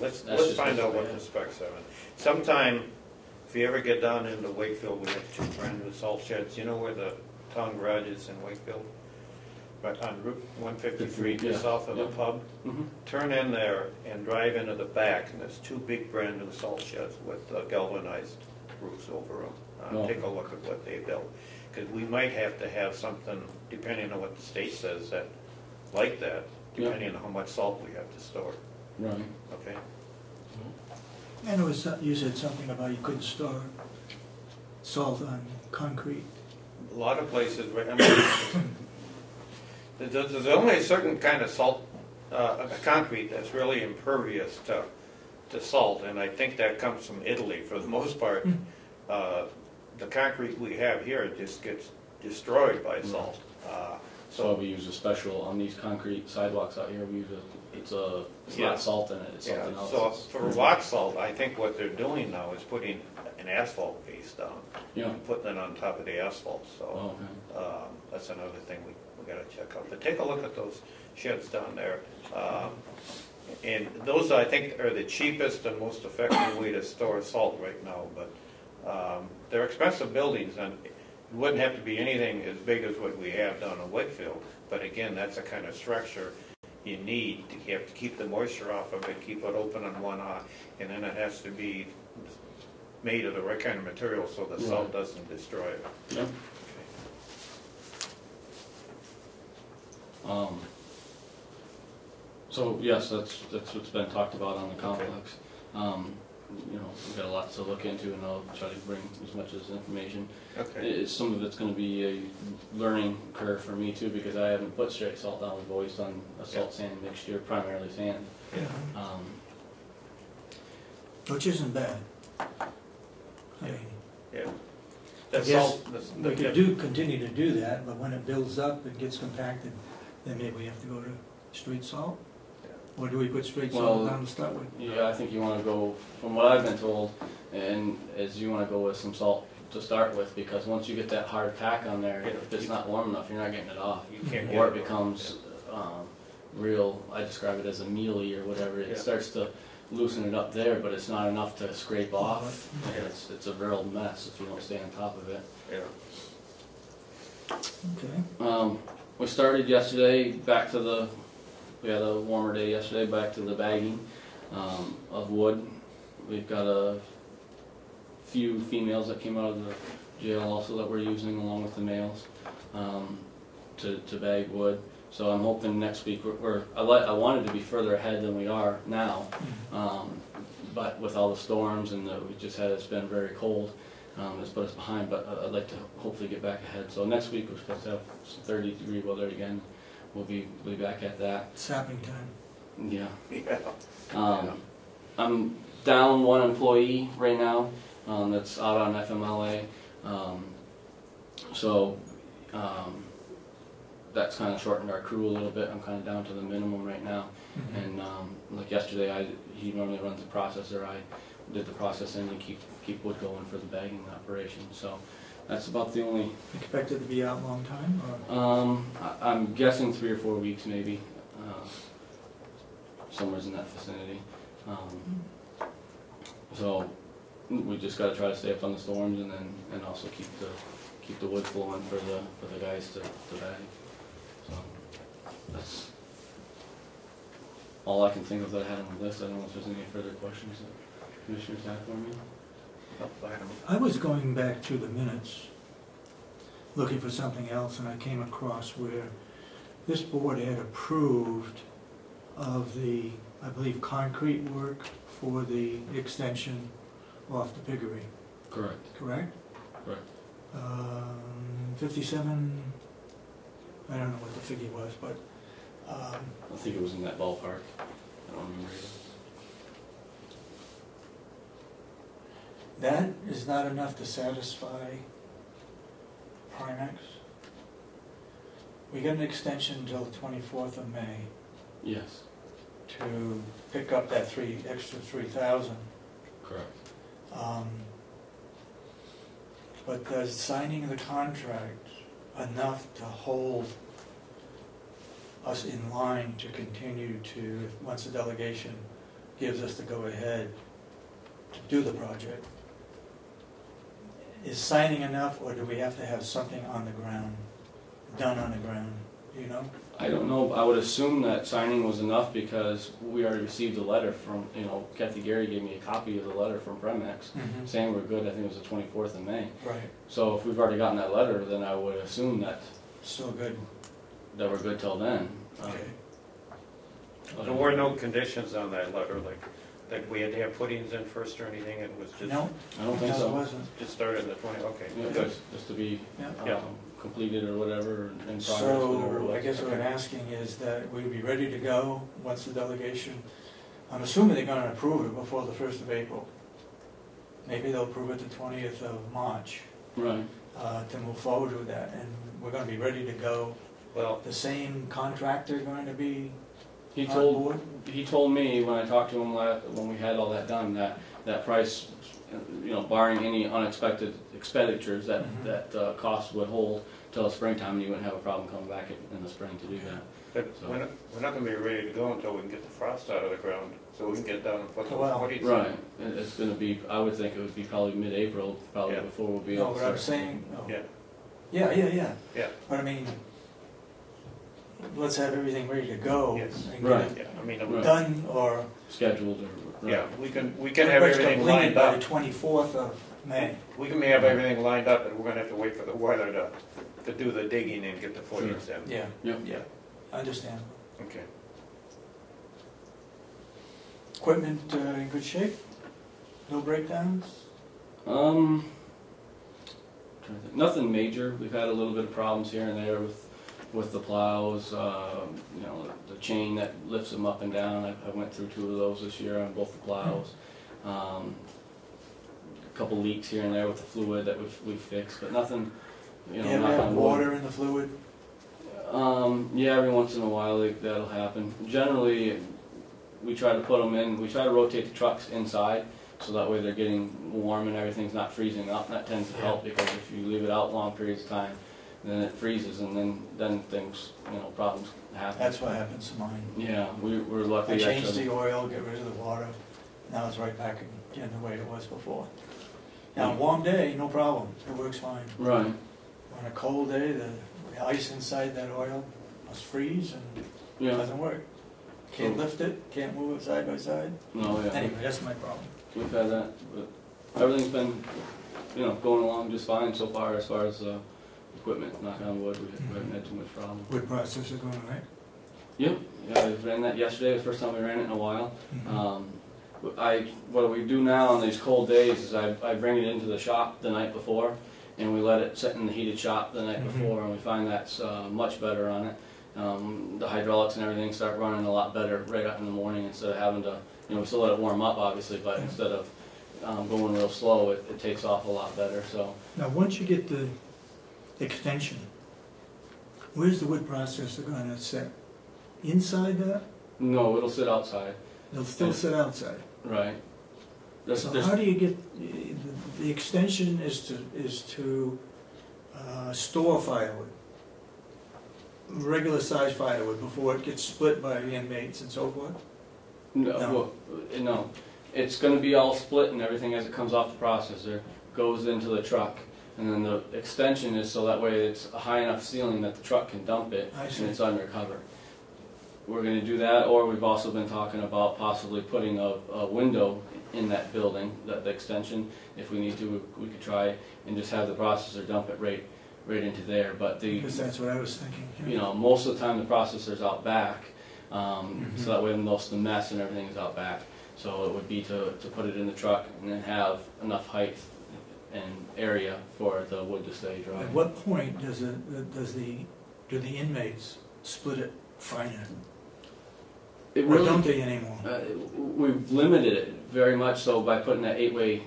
Let's find out what the specs are. Sometime, if you ever get down into Wakefield, we have 2 brand new salt sheds. You know where the town garage is in Wakefield? Right on Route 153, just south of the pub. Turn in there and drive into the back, and there's 2 big brand new salt sheds with galvanized roofs over them. Take a look at what they built, because we might have to have something, depending on what the state says, that like that, depending on how much salt we have to store. Right. Okay. And it was, you said something about you couldn't store salt on concrete. A lot of places, I mean, there's only a certain kind of salt, concrete that's really impervious to salt, and I think that comes from Italy for the most part. The concrete we have here just gets destroyed by salt. So we use a special, on these concrete sidewalks out here, we use it's Yeah. not salt in it, it's Yeah, something else. so for rock salt, I think what they're doing now is putting an asphalt base down, Yeah. and putting it on top of the asphalt, so, Oh, okay. that's another thing we gotta check out. But take a look at those sheds down there. And those, I think, are the cheapest and most effective way to store salt right now, but, they're expensive buildings, and it wouldn't have to be anything as big as what we have down in Wakefield, but again, that's the kind of structure you need. You have to keep the moisture off of it, keep it open on one eye, and then it has to be made of the right kind of material so the salt doesn't destroy it. Yeah. So yes, that's what's been talked about on the complex. You know, we've got a lot to look into, and I'll try to bring as much as information. Okay. Some of it's going to be a learning curve for me too, because I haven't put straight salt down. We've always done a salt sand mixture, primarily sand. Yeah. Which isn't bad. I mean, Yeah. I That's guess salt. we could continue to do that, but when it builds up and gets compacted, then maybe we have to go to straight salt? Or do we put straight salt down to start with? Yeah, I think you want to go, from what I've been told, and is you want to go with some salt to start with, because once you get that hard pack on there, if it's not warm enough, you're not getting it off. You can't Or get it becomes real, I describe it as a mealy or whatever. It starts to loosen it up there, but it's not enough to scrape off. Yeah. It's a real mess if you don't stay on top of it. Yeah. Okay. We started yesterday, we had a warmer day yesterday, back to the bagging of wood. We've got a few females that came out of the jail also that we're using along with the males to bag wood. So I'm hoping next week, I wanted to be further ahead than we are now, but with all the storms and it's been very cold, it's put us behind, but I'd like to hopefully get back ahead. So next week we're supposed to have some 30-degree weather again. We'll be back at that. Sapping time. Yeah. Yeah. I'm down one employee right now that's out on FMLA. So that's kind of shortened our crew a little bit. I'm kind of down to the minimum right now. Mm-hmm. And like yesterday, he normally runs the processor. I did the processing and keep wood going for the bagging operation. So that's about the only. Expected to be out a long time? Or? I'm guessing 3 or 4 weeks maybe. Somewhere's in that vicinity. So we just got to try to stay up on the storms and also keep the wood flowing for the guys to bag. So that's all I can think of that I had on the list. I don't know if there's any further questions that commissioners have for me. I was going back through the minutes, looking for something else, and I came across where this board had approved of the, I believe, concrete work for the extension off the piggery. Correct. Correct? Correct. 57, I don't know what the figure was, but I think it was in that ballpark. I don't remember either. that is not enough to satisfy Primex. We got an extension until the 24th of May Yes. to pick up that extra 3,000. Correct. But does signing of the contract enough to hold us in line to continue to, once the delegation gives us the go-ahead to do the project? Is signing enough, or do we have to have something on the ground, done on the ground, do you know? I don't know. I would assume that signing was enough because we already received a letter from, Kathy Gary gave me a copy of the letter from Premex saying we're good. I think it was the 24th of May. Right, So if we've already gotten that letter, then I would assume that still good, we're good till then. okay. There were no conditions on that letter, like we had to have footings in first or anything, it was just. No, I don't think no, it so. wasn't. Just started in the 20, okay, Yeah, good. just to be Yeah. completed or whatever in progress. So, whatever it was. I guess what I'm asking is that we'd be ready to go once the delegation, I'm assuming they're gonna approve it before the 1st of April. Maybe they'll approve it the 20th of March, Right. to move forward with that, and we're gonna be ready to go. Well, The same contractor going to be He on told board? he told me when I talked to him when we had all that done that price, you know, barring any unexpected expenditures, that cost would hold till the springtime, and you wouldn't have a problem coming back in the spring to do that. But So- we're not gonna be ready to go until we can get the frost out of the ground, so we can get down and put the Well, footies. Right. It's going to be. I would think it would be probably mid-April, probably Yeah. before we'll be No, able to what I'm start. saying, oh. Yeah. Yeah. Yeah. But I mean, let's have everything ready to go. Yes. And get Right. it Yeah, I mean, Right. done, or Scheduled or yeah, we can have pretty much everything completed lined by up. the 24th of May. We can have everything lined up, and we're gonna have to wait for the weather to do the digging and get the footings in. Yeah. Yep. Yeah, I understand. Okay. Equipment in good shape? No breakdowns? trying to think. Nothing major. We've had a little bit of problems here and there with the plows. You know, the chain that lifts them up and down. I went through 2 of those this year on both the plows. A couple leaks here and there with the fluid that we've fixed, but nothing. You know, You ever knock have on wood. water in the fluid? Yeah, every once in a while that'll happen. Generally, we try to put them in. We try to rotate the trucks inside, so that way they're getting warm and everything's not freezing up. And that tends to help, because if you leave it out long periods of time, then it freezes, and then things, you know, problems happen. That's what happens to mine. Yeah, we're lucky. I changed actually. the oil, get rid of the water. Now it's right back again the way it was before. Now, a warm day, no problem. It works fine. Right. On a cold day, the ice inside that oil must freeze and it Yeah. doesn't work. Can't So- lift it, can't move it side by side. No. Yeah. Anyway, that's my problem. We've had that, but everything's been, you know, going along just fine so far as equipment. Knock on wood, we haven't had too much problem. Wood processor going right? Yep. Yeah, we ran that yesterday. It was the first time we ran it in a while. What we do now on these cold days is I bring it into the shop the night before, and we let it sit in the heated shop the night before, and we find that's much better on it. The hydraulics and everything start running a lot better right up in the morning, instead of having to, you know, we still let it warm up obviously, but instead of going real slow, it takes off a lot better. So Now, once you get the extension, where's the wood processor going to sit? Inside that? no, it'll sit outside. It'll still sit outside. Right. So how do you get, the extension is to store firewood, regular size firewood, before it gets split by inmates and so forth? No, No. well, no. It's going to be all split and everything as it comes off the processor, goes into the truck, and then the extension is so that way it's a high enough ceiling that the truck can dump it, I see. and it's undercover. We're going to do that, or we've also been talking about possibly putting a window in that building, the extension. If we need to, we could try and just have the processor dump it right into there. But Because that's what I was thinking. yeah. you know, most of the time the processor's out back, so that way most of the mess and everything is out back. So it would be to put it in the truck and then have enough height and area for the wood to stay dry. At what point do the inmates split it finer? It Or really, don't they anymore? we've limited it very much so by putting that 8-way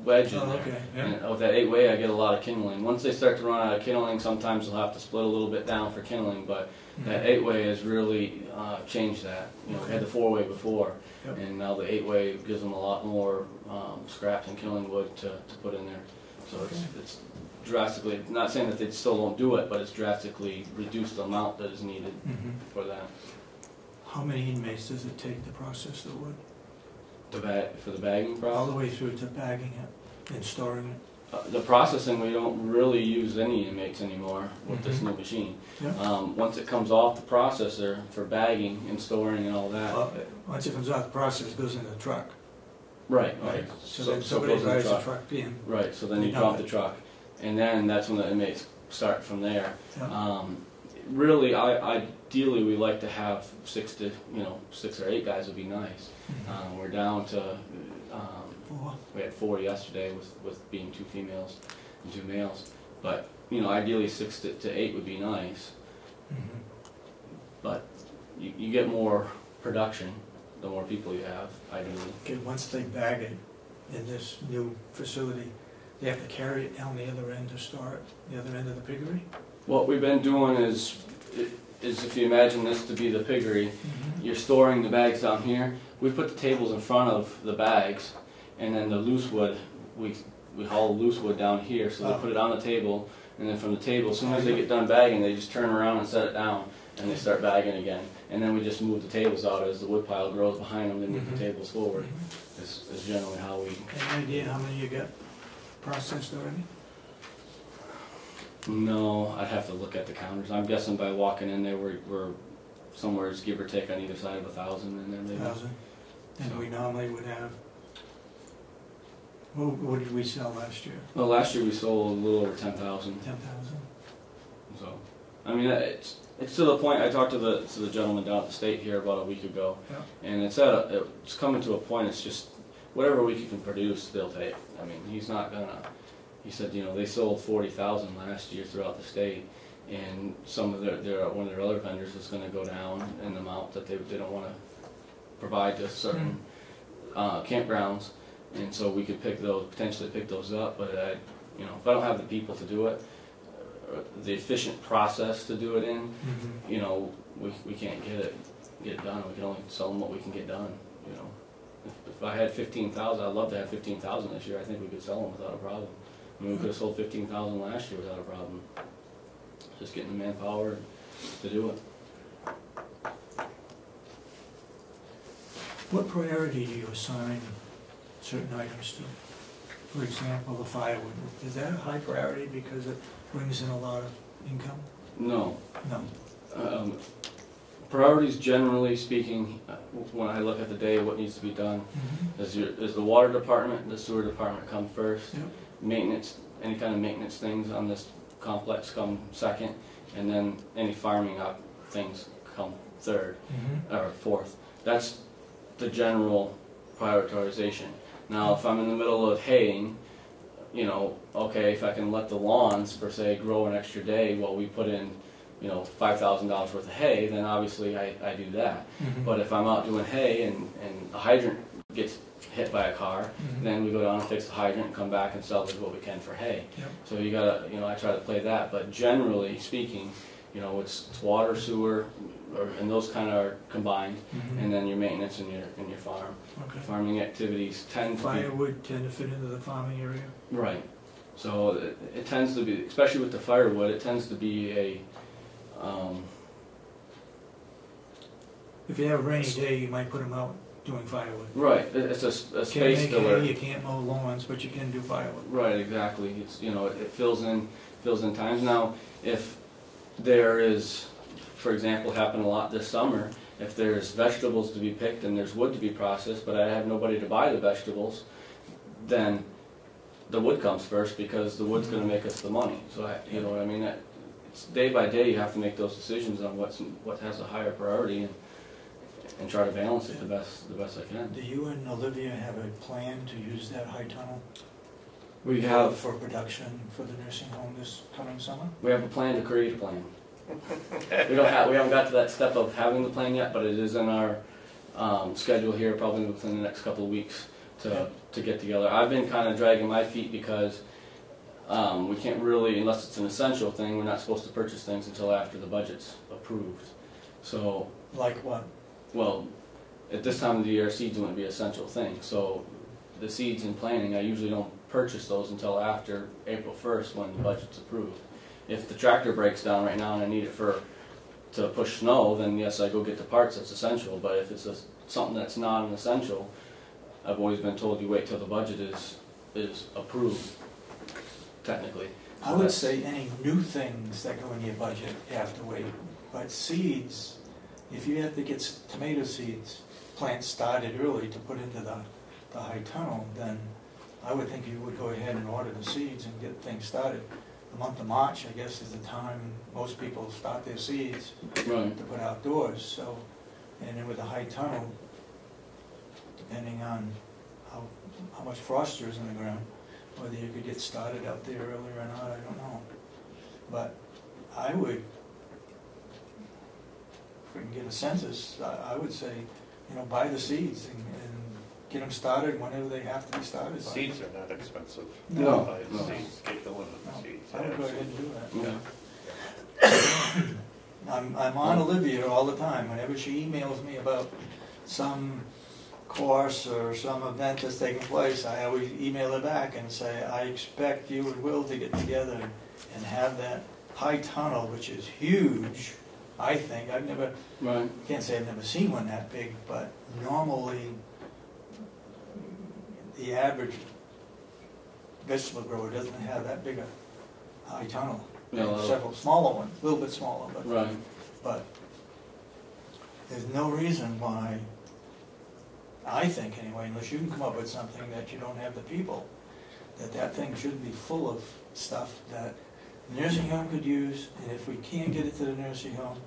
wedge in Oh, there. okay, yeah. And with that 8-way, I get a lot of kindling. Once they start to run out of kindling, sometimes they'll have to split a little bit down for kindling, but that 8-way has really changed that. You know, we had the 4-way before, Yep. and now the 8-way gives them a lot more scraps and kindling wood to put in there. So it's drastically, not saying that they still won't do it, but it's drastically reduced the amount that is needed Mhm. for that. How many inmates does it take to process the wood? For the bagging All process. the way through to bagging it and storing it? The processing, we don't really use any inmates anymore with this new machine. Yeah. Once it comes off the processor for bagging and storing and all that. Once it comes out the process, it goes in the truck. Right. So then it somebody goes in the drives the truck. truck in. Right, so then They you dump drop it. the truck, and then that's when the inmates start from there. Yeah. Really, ideally, we like to have 6 or 8 guys would be nice. We're down to, 4. we had 4 yesterday with being 2 females and 2 males. But, you know, ideally 6 to 8 would be nice. Mhm. But you get more production the more people you have, ideally. Okay, once they bag it in this new facility, they have to carry it down the other end to store it, the other end of the piggery? What we've been doing is, is if you imagine this to be the piggery, you're storing the bags down here. We put the tables in front of the bags, and then the loose wood, we haul loose wood down here, so they put it on the table, and then from the table, as soon as they get done bagging, they just turn around and set it down, and they start bagging again. And then we just move the tables out as the wood pile grows behind them, they move the tables forward. Is generally how we... Any idea how many you got processed already? No, I'd have to look at the counters. I'm guessing by walking in there, we're somewhere, give or take, on either side of 1,000 in there maybe. 1,000. And we normally would have, what did we sell last year? Well, last year we sold a little over 10,000. 10,000? So, I mean, it's to the point. I talked to the gentleman down at the state here about a week ago, and it's coming to a point. It's just whatever we can produce, they'll take. I mean, he's not gonna. He said, you know, they sold 40,000 last year throughout the state, and some of one of their other vendors is going to go down in the amount that they don't want to provide to certain campgrounds, and so we could potentially pick those up. But you know, if I don't have the people to do it, the efficient process to do it in, you know, we can't get it done. We can only sell them what we can get done. You know, if I had 15,000, I'd love to have 15,000 this year. I think we could sell them without a problem. I mean, we could have sold 15,000 last year without a problem. Just getting the manpower to do it. What priority do you assign certain items to? For example, the firewood. Is that a high priority because it brings in a lot of income? No. No. Priorities, generally speaking, when I look at the day, what needs to be done is the water department and the sewer department come first. Yep. Maintenance, any kind of maintenance things on this complex come second, and then any farming things come third or fourth. That's the general prioritization. Now, if I'm in the middle of haying, you know, okay, if I can let the lawns per se grow an extra day while we put in, you know, $5,000 worth of hay, then obviously I do that. But if I'm out doing hay and a hydrant gets hit by a car, then we go down and fix the hydrant and come back and salvage what we can for hay. So you gotta, you know, I try to play that, but generally speaking, you know, it's water, sewer, and those kind of are combined, and then your maintenance and your farm. Okay. Farming activities tend to Firewood tend to fit into the farming area? Right. So it tends to be, especially with the firewood, it tends to be a if you have a rainy day, you might put them out doing firewood. Right. It's a space Can't filler. make hay, you can't mow lawns, but you can do firewood. Right. Exactly. It's, you know, it fills in times. Now, if there is, for example, happened a lot this summer, if there's vegetables to be picked and there's wood to be processed, but I have nobody to buy the vegetables, then the wood comes first because the wood's going to make us the money. So you know what I mean? It's day by day you have to make those decisions on what has a higher priority and try to balance it the best I can. Do you and Olivia have a plan to use that high tunnel? We have for production for the nursing home this coming summer? We have a plan to create a plan. We haven't got to that step of having the plan yet, but it is in our schedule here, probably within the next couple of weeks to get together. I've been kind of dragging my feet because we can't really, unless it's an essential thing, we're not supposed to purchase things until after the budget's approved. So, like what? Well, at this time of the year, seeds wouldn't be an essential thing. So the seeds and planting, I usually don't purchase those until after April 1st when the budget's approved. If the tractor breaks down right now and I need it to push snow, then yes, I go get the parts. That's essential. But if it's something that's not an essential, I've always been told you wait till the budget is approved. Technically, I would say any new things that go in your budget you have to wait. But seeds, if you have to get tomato seeds plants started early to put into the high tunnel, then I would think you would go ahead and order the seeds and get things started. The month of March, I guess, is the time most people start their seeds to put outdoors. So, and then with the high tunnel, depending on how much frost there is in the ground, whether you could get started out there earlier or not, I don't know. But I would, if we can get a census, I would say, you know, buy the seeds and get them started whenever they have to be started. Seeds are not expensive. No. Seeds, get going with the seeds. I would go ahead and do that. Yeah. I'm on Olivia all the time. Whenever she emails me about some course or some event that's taking place, I always email her back and say, I expect you and Will to get together and have that high tunnel, which is huge, I think. I've never, Right. can't say I've never seen one that big, but normally the average vegetable grower doesn't have that big a high tunnel. Yeah, There are well, several smaller ones, a little bit smaller, Right. but there's no reason why, I think anyway, unless you can come up with something that you don't have the people, that thing shouldn't be full of stuff that the nursing home could use, and if we can't get it to the nursing home,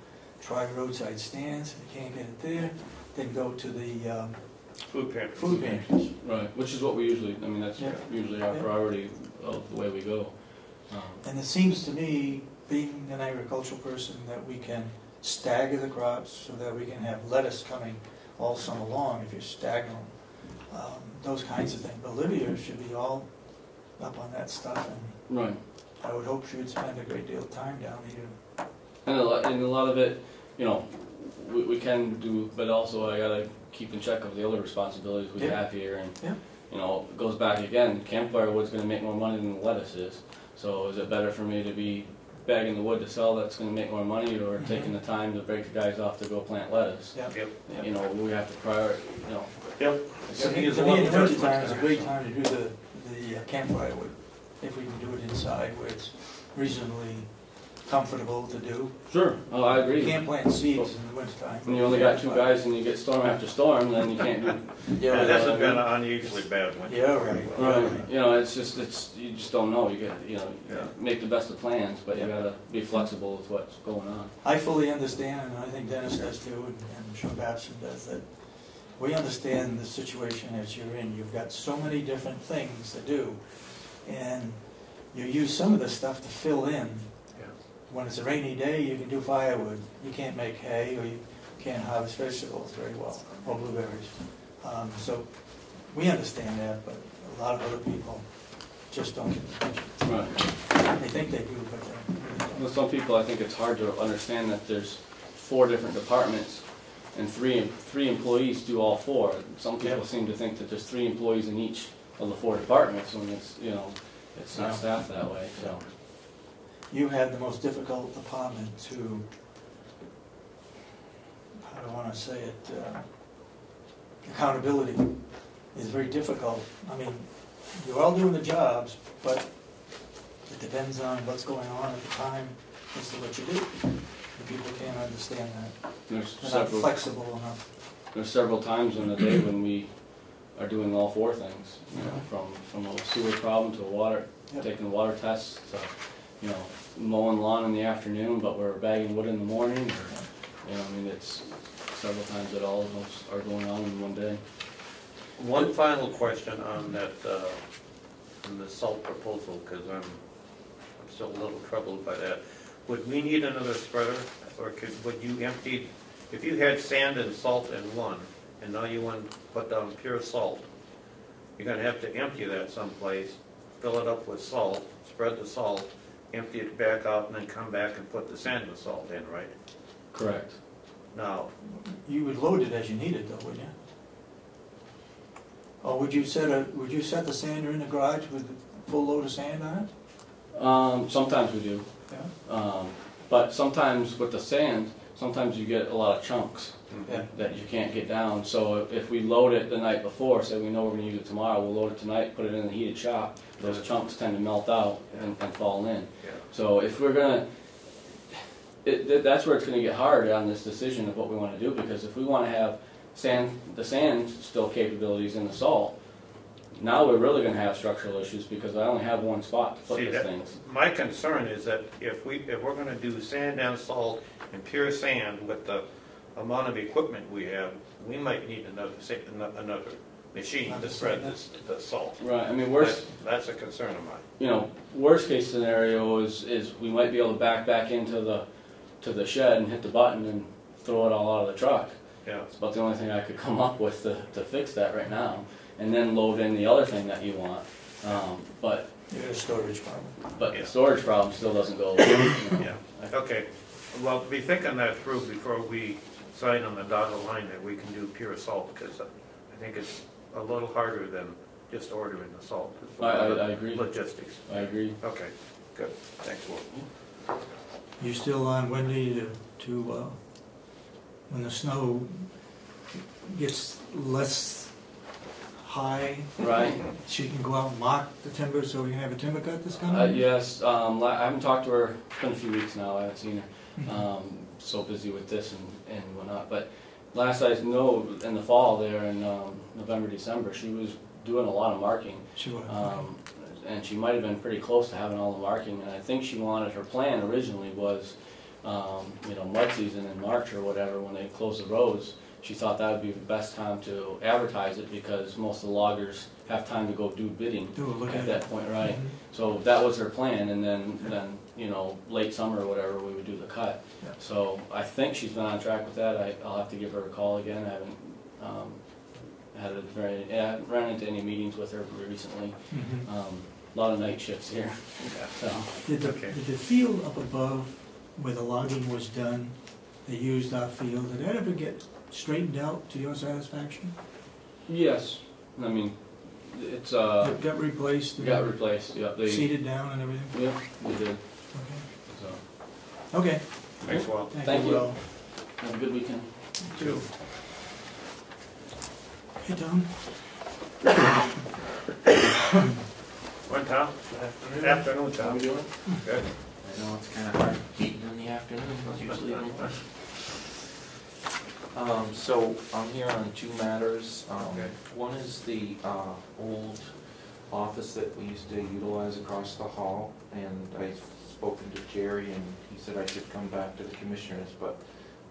try roadside stands. If we can't get it there, then go to the Food pantry. food pantries. Right, which is what we usually, I mean, that's Yeah. usually our Yeah. priority of the way we go. And it seems to me, being an agricultural person, that we can stagger the crops so that we can have lettuce coming all summer long if you stagger them. Those kinds of things. Olivia should be all up on that stuff, and Right. I would hope she would spend a great deal of time down here. And a lot of it, you know, we can do, but also I gotta keep in check of the other responsibilities we Yeah. have here, and Yeah. you know, it goes back again. Campfire wood's going to make more money than the lettuce is. So is it better for me to be bagging the wood to sell that's going to make more money, or Mhm. taking the time to break the guys off to go plant lettuce? Yep. Yep. You know, we have to prioritize. You know, Yep. To me, in the winter time is a great time to do the campfire wood, if we can do it inside where it's reasonably comfortable to do. sure. Oh, I You agree. can't plant seeds in the winter time. When you only got two guys and you get storm after storm, then you can't do. Yeah, this has been Yeah. an unusually bad winter. Yeah, right. Right. You know, it's you just don't know. You get, you know, Yeah. make the best of plans, but you Yeah. gotta be flexible with what's going on. I fully understand, and I think Dennis does too, and I'm sure Babson does, that we understand the situation that you're in. You've got so many different things to do, and you use some of the stuff to fill in. Yeah. When it's a rainy day, you can do firewood. You can't make hay, or you can't harvest vegetables very well, or blueberries. So we understand that, but a lot of other people just don't get the picture. Right. They think they do, but they really don't. With some people, I think it's hard to understand that there's 4 different departments and three employees do all 4. Some people Yeah. seem to think that there's 3 employees in each of the 4 departments when it's, you know, it's not Yeah. staffed that way. So You have the most difficult department to, how do I want to say it, accountability is very difficult. I mean, you're all doing the jobs, but it depends on what's going on at the time as to what you do. And people can't understand that. there's They're not several flexible enough. there's several times in the day when we are doing all 4 things. You know, from a sewer problem to a water, Yep. taking water tests to, you know, mowing lawn in the afternoon, but we're bagging wood in the morning. Or, you know, I mean, it's several times that all of those are going on in one day. One final question on that, on the salt proposal, because I'm still a little troubled by that. Would we need another spreader, or would you empty, if you had sand and salt in one, and now you want to put down pure salt, you're gonna have to empty that someplace, fill it up with salt, spread the salt, empty it back out, and then come back and put the sand and salt in, right? Correct. Now, You would load it as you need it though, wouldn't you? Or would you set the sander in the garage with a full load of sand on it? Sometimes we do. Yeah. But sometimes with the sand, sometimes you get a lot of chunks Yeah. that you can't get down. So if we load it the night before, say we know we're going to use it tomorrow, we'll load it tonight, put it in the heated shop. Those chunks tend to melt out and fall in. yeah. So if we're going to, that's where it's going to get hard on this decision of what we want to do, because if we want to have the sand still capabilities in the salt, now we're really going to have structural issues, because I only have one spot to put See, these things. my concern is that if we're gonna do sand and salt and pure sand with the amount of equipment we have, we might need another machine to spread the salt. Right. I mean, That's a concern of mine. you know, worst case scenario is we might be able to back into the shed and hit the button and throw it all out of the truck. Yeah. It's about the only thing I could come up with to fix that right now, and then load in the other thing that you want. But You got a storage problem. the storage problem still doesn't go away. You know. Yeah, okay. Well, be thinking that through before we sign on the dotted line that we can do pure salt, because I think it's a little harder than just ordering the salt. It's a lot of I agree. Logistics. I agree. Okay, good, thanks, Will. You still on, Wendy, when the snow gets less high, Right. she can go out and mark the timber so we can have a timber cut this coming? Yes, I haven't talked to her, it's been a few weeks now, I haven't seen her. So busy with this and whatnot, but last I know, in the fall there in November, December, she was doing a lot of marking. She was, And she might have been pretty close to having all the marking, and I think she wanted, her plan originally was, mud season in March or whatever, when they close the roads. She thought that would be the best time to advertise it, because most of the loggers have time to go do bidding at that point, right? Mhm. So that was her plan, and then late summer or whatever, we would do the cut. Yeah. So I think she's been on track with that. I'll have to give her a call again. I haven't run into any meetings with her recently. Mhm. A lot of night shifts here. So. Did the field up above where the logging was done, they used our field, did that ever get straightened out to your satisfaction? Yes, I mean, it's It got replaced? and got replaced. Yep, they Seeded down and everything? Yep, they did. Okay. So Okay. Thanks, Will. Thank you. Will. have a good weekend. You too. Hey, Tom. Morning, Tom. Afternoon, Tom. How we doing? Good. I know it's kind of hard eating in the afternoon, it's usually in the morning. So I'm here on two matters. Okay. One is the old office that we used to utilize across the hall, and I've spoken to Jerry, and he said I should come back to the commissioners, but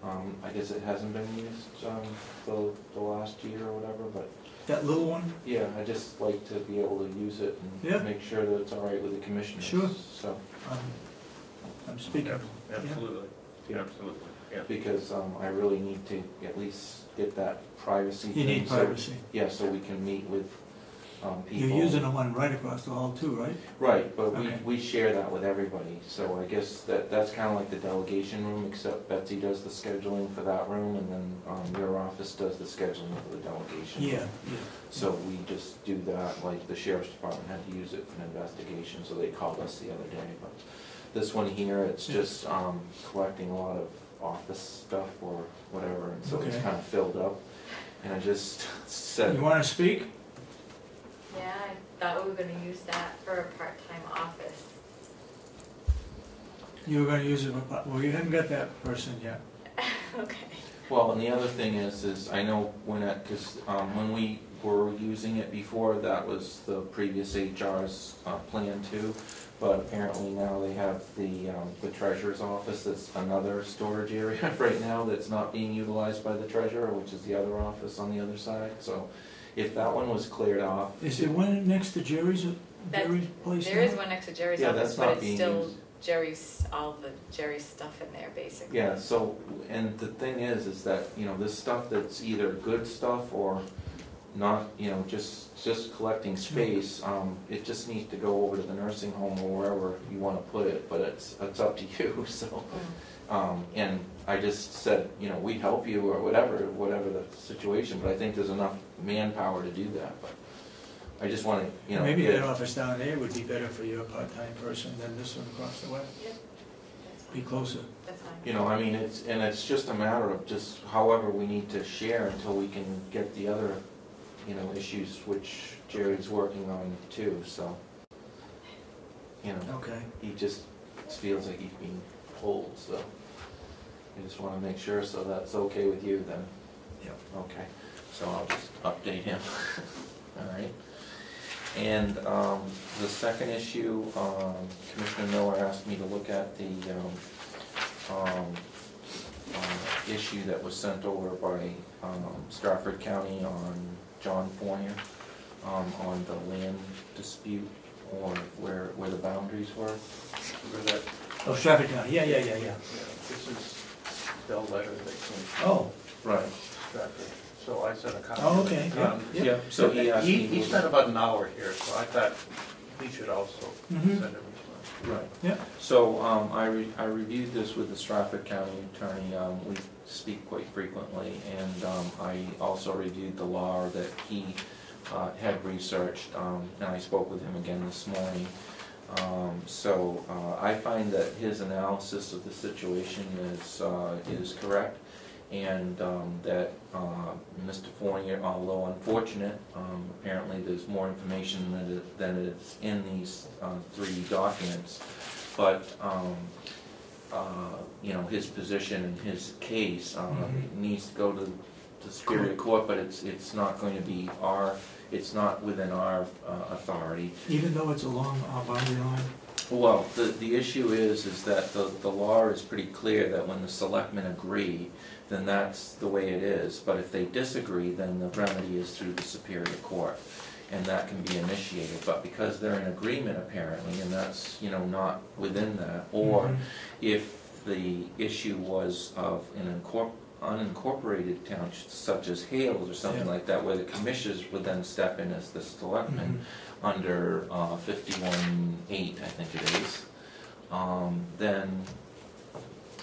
I guess it hasn't been used the last year or whatever, but That little one? yeah, I just like to be able to use it and Yeah. make sure that it's all right with the commissioners. Sure. So, I'm speaking. Absolutely, absolutely, yeah. because I really need to at least get that privacy You thing. need so- privacy. Yeah, so we can meet with people. You're using the one right across the hall too, right? Right, but Okay. we share that with everybody, so I guess that's kind of like the delegation room, except Betsy does the scheduling for that room, and then your office does the scheduling for the delegation. Yeah, So we just do that, like the sheriff's department had to use it for an investigation, so they called us the other day, but this one here, it's just collecting a lot of office stuff or whatever, and so it's Okay. kind of filled up, and I just said. You wanna speak? Yeah, I thought we were gonna use that for a part-time office. You were gonna use it, well, you haven't got that person yet. Okay. Well, and the other thing is I know because when we were using it before, that was the previous HR's plan too, but apparently now they have the treasurer's office, that's another storage area right now that's not being utilized by the treasurer, which is the other office on the other side, so if that one was cleared off. Is there one next to Jerry's That- place There now? is one next to Jerry's Yeah, office, that's but not it's being still used. all the Jerry's stuff in there, basically. Yeah, so, and the thing is that, this stuff that's either good stuff or not, just collecting space, it just needs to go over to the nursing home or wherever you wanna put it, but it's up to you, so. And I just said, we'd help you or whatever the situation, but I think there's enough manpower to do that, but I just wanna, Maybe get- that office down there would be better for your part-time person than this one across the way. Yep, that's Be fine. closer. That's fine. I mean, it's just a matter of just however we need to share until we can get the other, issues which Jerry's working on too, so. Okay. He just feels like he's being pulled, so I just wanna make sure, so that's okay with you then? Yep. Okay, so I'll just update him. All right. And the second issue, Commissioner Miller asked me to look at the issue that was sent over by Stratford County on John Fournier on the land dispute or where the boundaries were. Remember that? Oh, Stratford County, yeah. This is the letter that came from Oh, Right. Stratford, so I sent a copy. oh, okay, yeah, yeah. So he asked me. He spent about an hour here, so I thought he should also Mhm. send a response. Right. Yeah. So I reviewed this with the Stratford County Attorney. We speak quite frequently, and I also reviewed the law that he had researched, and I spoke with him again this morning. So I find that his analysis of the situation is correct, and that Mr. Fournier, although unfortunate, apparently there's more information than is in these 3 documents, but you know, his position and his case needs to go to the Superior Court, but it's not going to be it's not within our authority. Even though it's along our boundary line? Well, the issue is that the law is pretty clear that when the selectmen agree, then that's the way it is. But if they disagree, then the remedy is through the Superior Court, and that can be initiated. But because they're in agreement apparently, and that's, you know, not within that, or if the issue was of an unincorporated town such as Hales or something like that, where the commissioners would then step in as the selectmen under 51.8, I think it is, then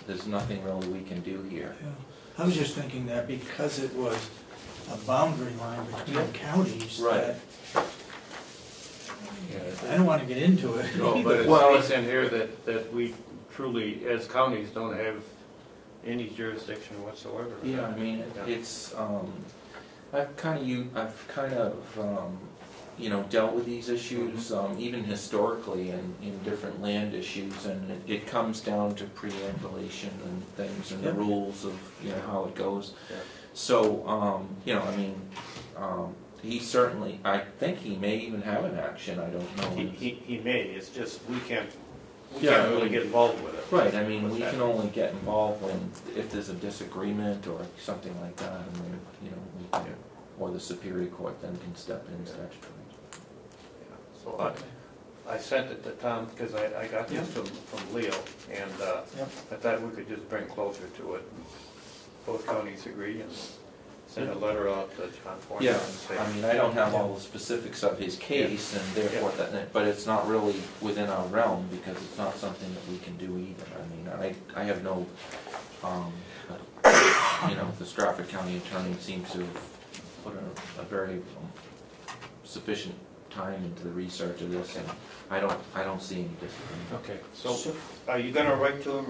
there's nothing really we can do here. Yeah. I was just thinking that because it was a boundary line between counties, Right. I don't want to get into it. No, but it's in here that we truly, as counties, don't have any jurisdiction whatsoever. Yeah, I mean, it's, I've kind of you know, dealt with these issues, even historically in different land issues, and it comes down to preambulation and things and the rules of, you know, how it goes. So, you know, I mean, he certainly, I think he may even have an action, I don't know. He may, it's just we can't really get involved with it. Right, I mean, we can only get involved if there's a disagreement or something like that, and then, you know, we can, or the Superior Court then can step in statutorily. So I sent it to Tom because I got this from Leo, and I thought we could just bring closer to it. Both counties agree and send a letter out to John Fournier. Yeah, and say, I mean, I don't have all the specifics of his case, and therefore but it's not really within our realm because it's not something that we can do either. I mean, I have no, you know, the Stratford County Attorney seems to have put a very sufficient time into the research of this, and I don't see any disagreement. Okay, so are you going to write to him,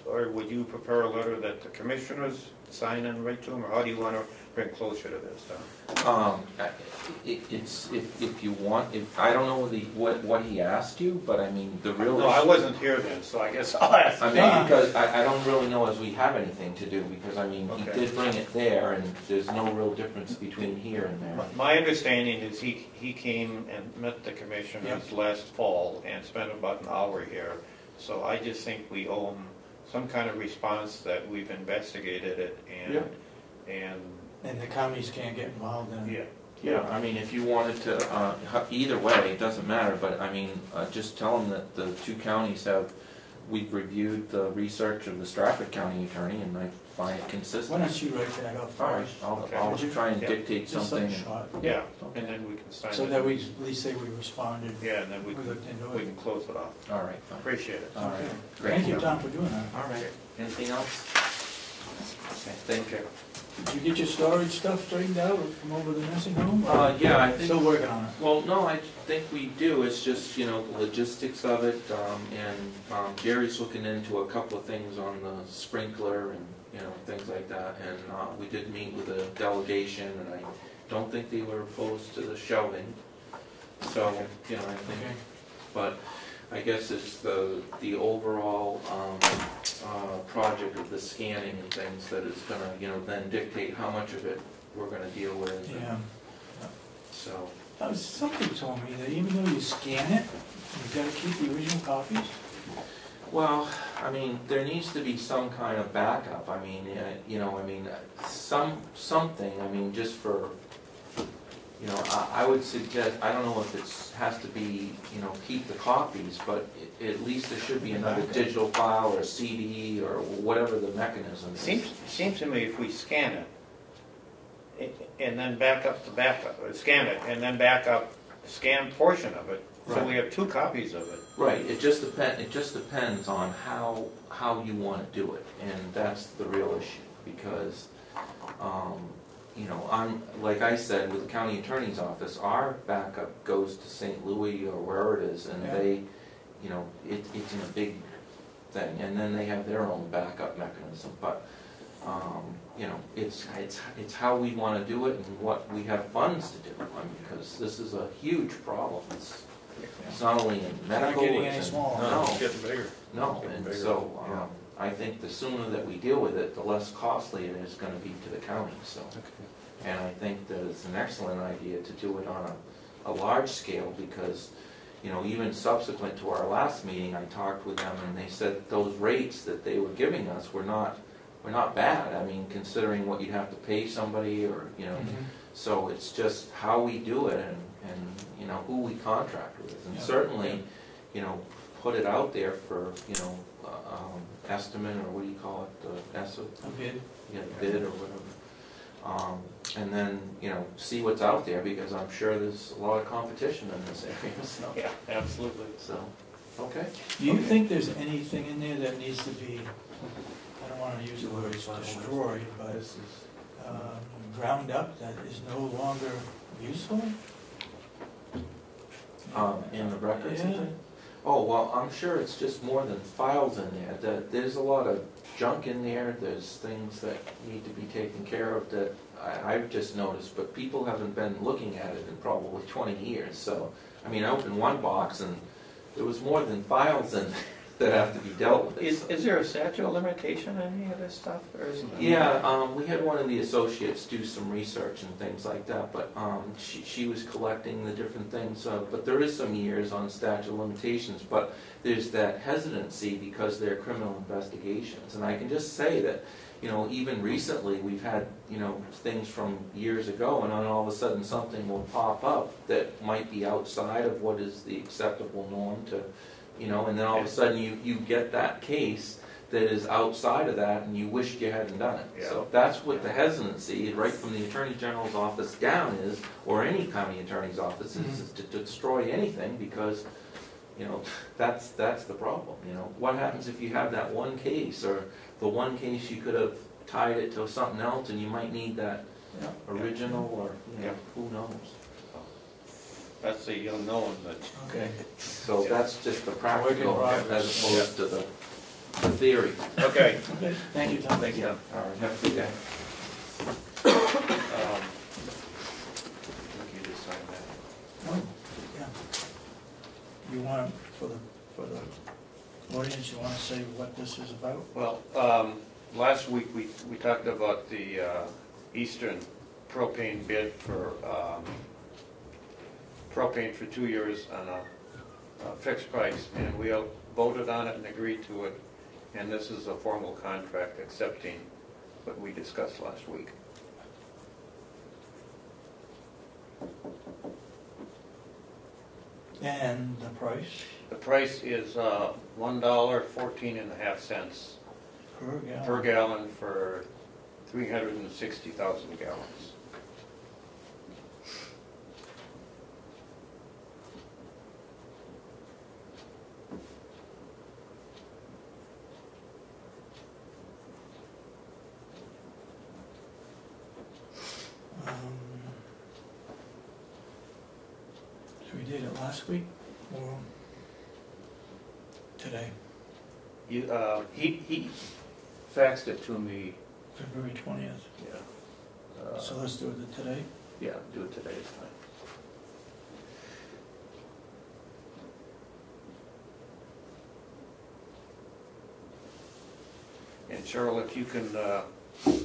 or would you prepare a letter that the commissioners sign and write to him, or how do you want to bring closer to this? It's if you want. I don't know what he asked you, but I mean the real. No, I wasn't here then, so I guess I'll ask. I mean, because I don't really know as we have anything to do, because I mean he did bring it there, and there's no real difference between here and there. My understanding is he came and met the commissioners last fall and spent about an hour here. So I just think we owe him some kind of response that we've investigated it and the counties can't get involved in it. Yeah, I mean, if you wanted to, either way, it doesn't matter, but I mean, just tell them that the 2 counties we've reviewed the research of the Stratford County Attorney, and I find it consistent. Why don't you write that up first? All right, I'll try and dictate Just something. yeah, and then we can sign so it. that we at least say we responded. Yeah, and then we looked into we it. can close it off. All right, fine. Appreciate it. All right. Okay. Great. Thank you, Tom, for doing that. All right. Anything else? Okay, thank you. Did you get your storage stuff straightened out from over the nursing home? Yeah, I think. Still working on it. Well, no, I think we do. It's just, you know, the logistics of it, and Jerry's looking into a couple of things on the sprinkler and, you know, things like that. And we did meet with a delegation, and I don't think they were opposed to the shelving. So, you know, I think, but I guess it's the overall project of the scanning and things that is going to, you know, then dictate how much of it we're going to deal with. Yeah. So. Somebody told me that even though you scan it, you've got to keep the original copies. Well, I mean, there needs to be some kind of backup. I mean, you know, I mean, something. I mean, just for. You know, I would suggest, I don't know if it has to be, you know, keep the copies, but at least there should be another digital file or a CD or whatever the mechanism is. Seems to me if we scan it and then back up the backup, or scan it and then back up the scanned portion of it, So we have 2 copies of it. Right, it just depends on how you want to do it, and that's the real issue, because, you know, like I said, with the county attorney's office, our backup goes to St. Louis or wherever it is, and they, you know, it's in a big thing, and then they have their own backup mechanism, but, you know, it's how we want to do it and what we have funds to do, I mean, because this is a huge problem. It's not only in medical. Not getting it's any in- smaller. No, It's getting bigger. no, Getting and bigger. so, Yeah. I think the sooner that we deal with it, the less costly it is gonna be to the county, so. And I think that it's an excellent idea to do it on a large scale, because, you know, even subsequent to our last meeting, I talked with them, and they said those rates that they were giving us were not bad. I mean, considering what you'd have to pay somebody, or, you know, so it's just how we do it, and you know, who we contract with, and certainly, you know, put it out there for, you know, estimate, or what do you call it, A bid. yeah, bid or whatever. And then, you know, see what's out there, because I'm sure there's a lot of competition in this area, so. Yeah, absolutely. So, okay. Do you think there's anything in there that needs to be, I don't want to use the word destroyed, but ground up, that is no longer useful? In the records Yeah. and things? Oh, well, I'm sure it's just more than files in there. There's a lot of junk in there, there's things that need to be taken care of that I've just noticed, but people haven't been looking at it in probably 20 years, so, I mean, I opened one box and there was more than files in there that have to be dealt with. Is there a statute of limitation on any of this stuff, or isn't there? Yeah, we had one of the associates do some research and things like that, but she was collecting the different things, but there is some years on statute of limitations, but there's that hesitancy because they're criminal investigations, and I can just say that, you know, even recently, we've had, you know, things from years ago, and then all of a sudden something will pop up that might be outside of what is the acceptable norm to, you know, and then all of a sudden you get that case that is outside of that, and you wished you hadn't done it. Yeah. So that's what the hesitancy, right from the Attorney General's office down is, or any county attorney's office, is to destroy anything, because, you know, that's the problem, you know. What happens if you have that one case, or the one case you could have tied it to something else, and you might need that original, or, you know, who knows. That's the unknown, but. Okay. So that's just the practical, Work in as progress. opposed to the theory. Okay. Okay, thank you, Tom. Thank you. All right, have a good day. You just sign that. Oh, yeah. You want, for the audience, you want to say what this is about? Well, last week we talked about the Eastern propane bid for propane for 2 years on a fixed price, and we all voted on it and agreed to it, and this is a formal contract accepting what we discussed last week. And the price The price is $1.14 per gallon? per gallon for 360,000 gallons. So we did it last week or today, You, he faxed it to me. February 20th. Yeah. So let's do it today. Yeah, do it today, it's fine. And Cheryl, if you can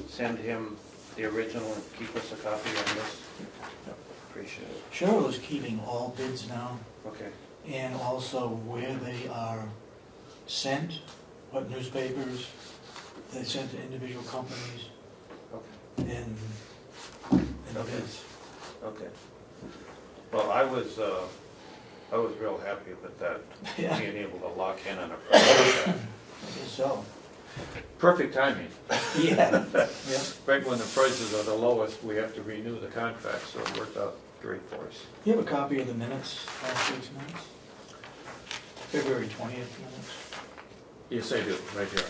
send him the original and keep us a copy on this, appreciate it. Cheryl is keeping all bids now, Okay. and also where they are sent, what newspapers they sent to individual companies, Okay. and the Okay. bids. Okay. Well, I was real happy with that, Yeah, being able to lock in on a price like that. I guess so. Perfect timing. Yeah, yeah. Right when the prices are the lowest, we have to renew the contract, so it worked out great for us. You have a copy of the minutes, last week's minutes? February 20th minutes? Yes, I do, right here.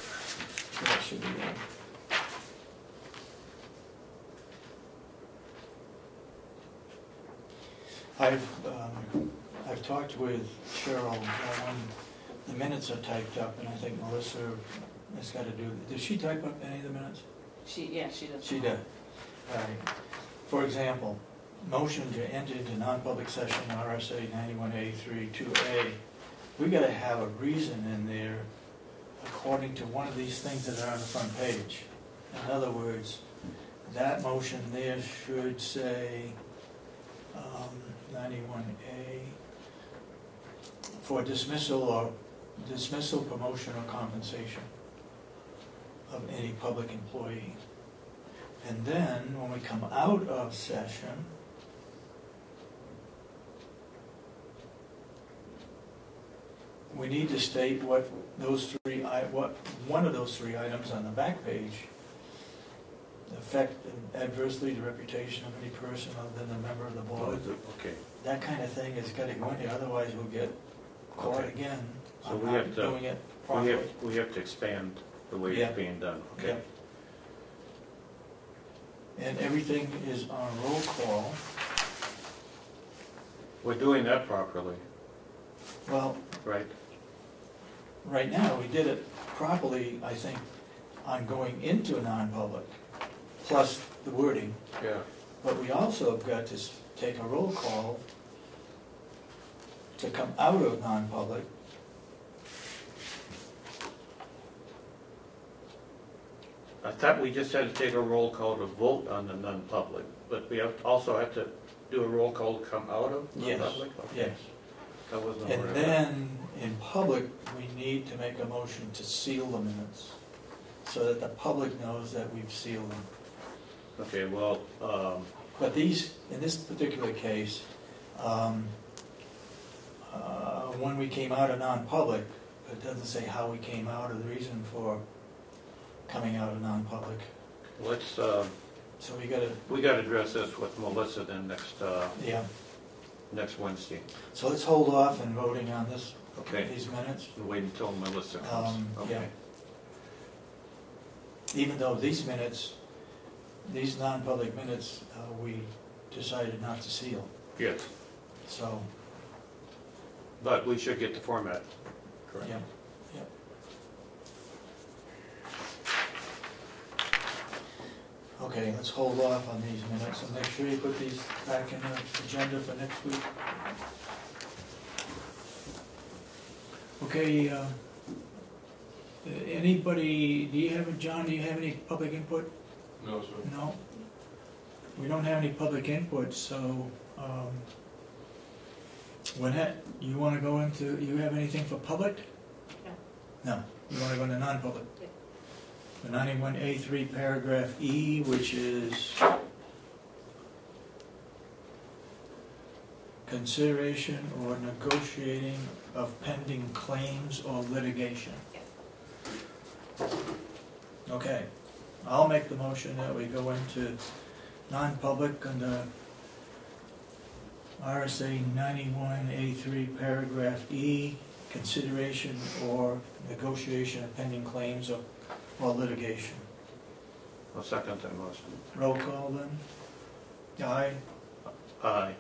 That should be there. I've talked with Cheryl when the minutes are typed up, and I think Melissa has got to do, does she type up any of the minutes? Yeah, she does. She does. All right. For example, motion to enter into non-public session, RSA 91A3 2A. We got to have a reason in there according to one of these things that are on the front page. In other words, that motion there should say 91A for dismissal, promotion, or compensation of any public employee. And then, when we come out of session, we need to state what one of those three items on the back page affect adversely the reputation of any person other than a member of the board. Okay. That kind of thing has got to go in there, otherwise we'll get caught Okay. again So on we not have to- doing it properly. We have to expand the way Yeah. it's being done, okay? Yep. And everything is on roll call. We're doing that properly, Well, right? right now, we did it properly, I think, on going into a non-public, plus the wording. Yeah. But we also have got to take a roll call to come out of non-public. I thought we just had to take a roll call to vote on the non-public, but we also have to do a roll call to come out of Yes. non-public? Okay. Yes. That wasn't aware And of that. then, in public, we need to make a motion to seal the minutes, so that the public knows that we've sealed them. Okay, well, But these, in this particular case, when we came out of non-public, it doesn't say how we came out or the reason for coming out of non-public. let's, So we gotta, we gotta address this with Melissa then yeah. next Wednesday. So let's hold off on voting on this, Okay. these minutes. And wait until Melissa comes. Yeah. Okay. Even though these minutes, these non-public minutes, we decided not to seal. Yes, So, but we should get the format correct. yeah, yeah. Okay, let's hold off on these minutes and make sure you put these back in the agenda for next week. Okay, anybody, John, do you have any public input? No, sir. No? We don't have any public input, so, Lynette, you wanna go into, you have anything for public? No. No, you wanna go into non-public? Yeah. The 91A3 paragraph E, which is consideration or negotiating of pending claims or litigation. Okay, I'll make the motion that we go into non-public under RSA 91A3 paragraph E, consideration or negotiation of pending claims or litigation. I'll second that motion. Roll call then. Aye. Aye.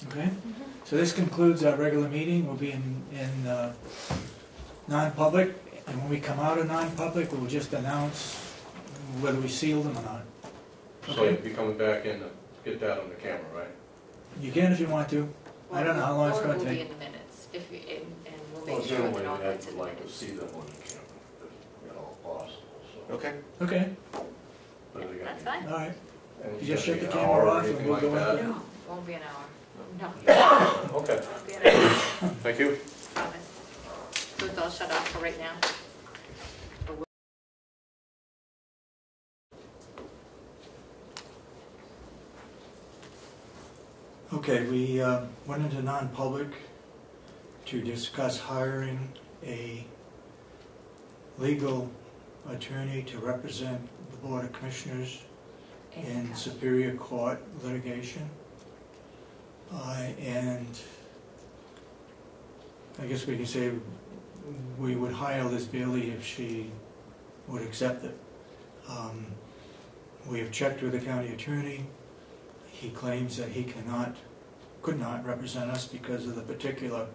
Okay, so this concludes our regular meeting. We'll be in non-public, and when we come out of non-public, we'll just announce whether we sealed them or not. So Okay, you'll be coming back in to get that on the camera, right? you can if you want to. I don't know how long it's gonna Or it will be take. in the minutes, if you, and we'll Well, make sure that generally, all that's I'd in the like to minutes. see them on the camera, if at all possible, so. Okay. Okay, But they got- That's fine. all right. and You just shut the an camera hour or off and anything we'll like go that? into- No, won't be an hour. No, Okay, won't be an hour, thank you. promise. So it's all shut off for right now? Okay, we went into non-public to discuss hiring a legal attorney to represent the Board of Commissioners in County. Superior Court litigation. And I guess we can say we would hire Liz Bailey if she would accept it. We have checked with the county attorney. He claims that he could not represent us because of the particular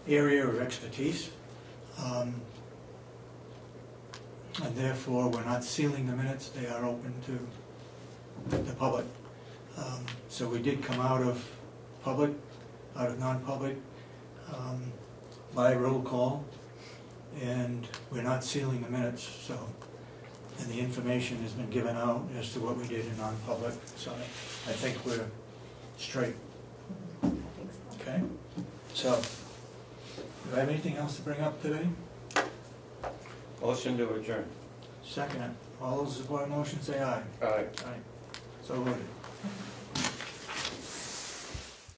area of expertise. And therefore, we're not sealing the minutes. They are open to the public. So we did come out of non-public, by roll call, and we're not sealing the minutes, so, and the information has been given out as to what we did in non-public, so I think we're straight. I think so. Okay? So, do I have anything else to bring up today? Motion to adjourn. Second it. All those who support the motion say aye. Aye. Aye. So voted.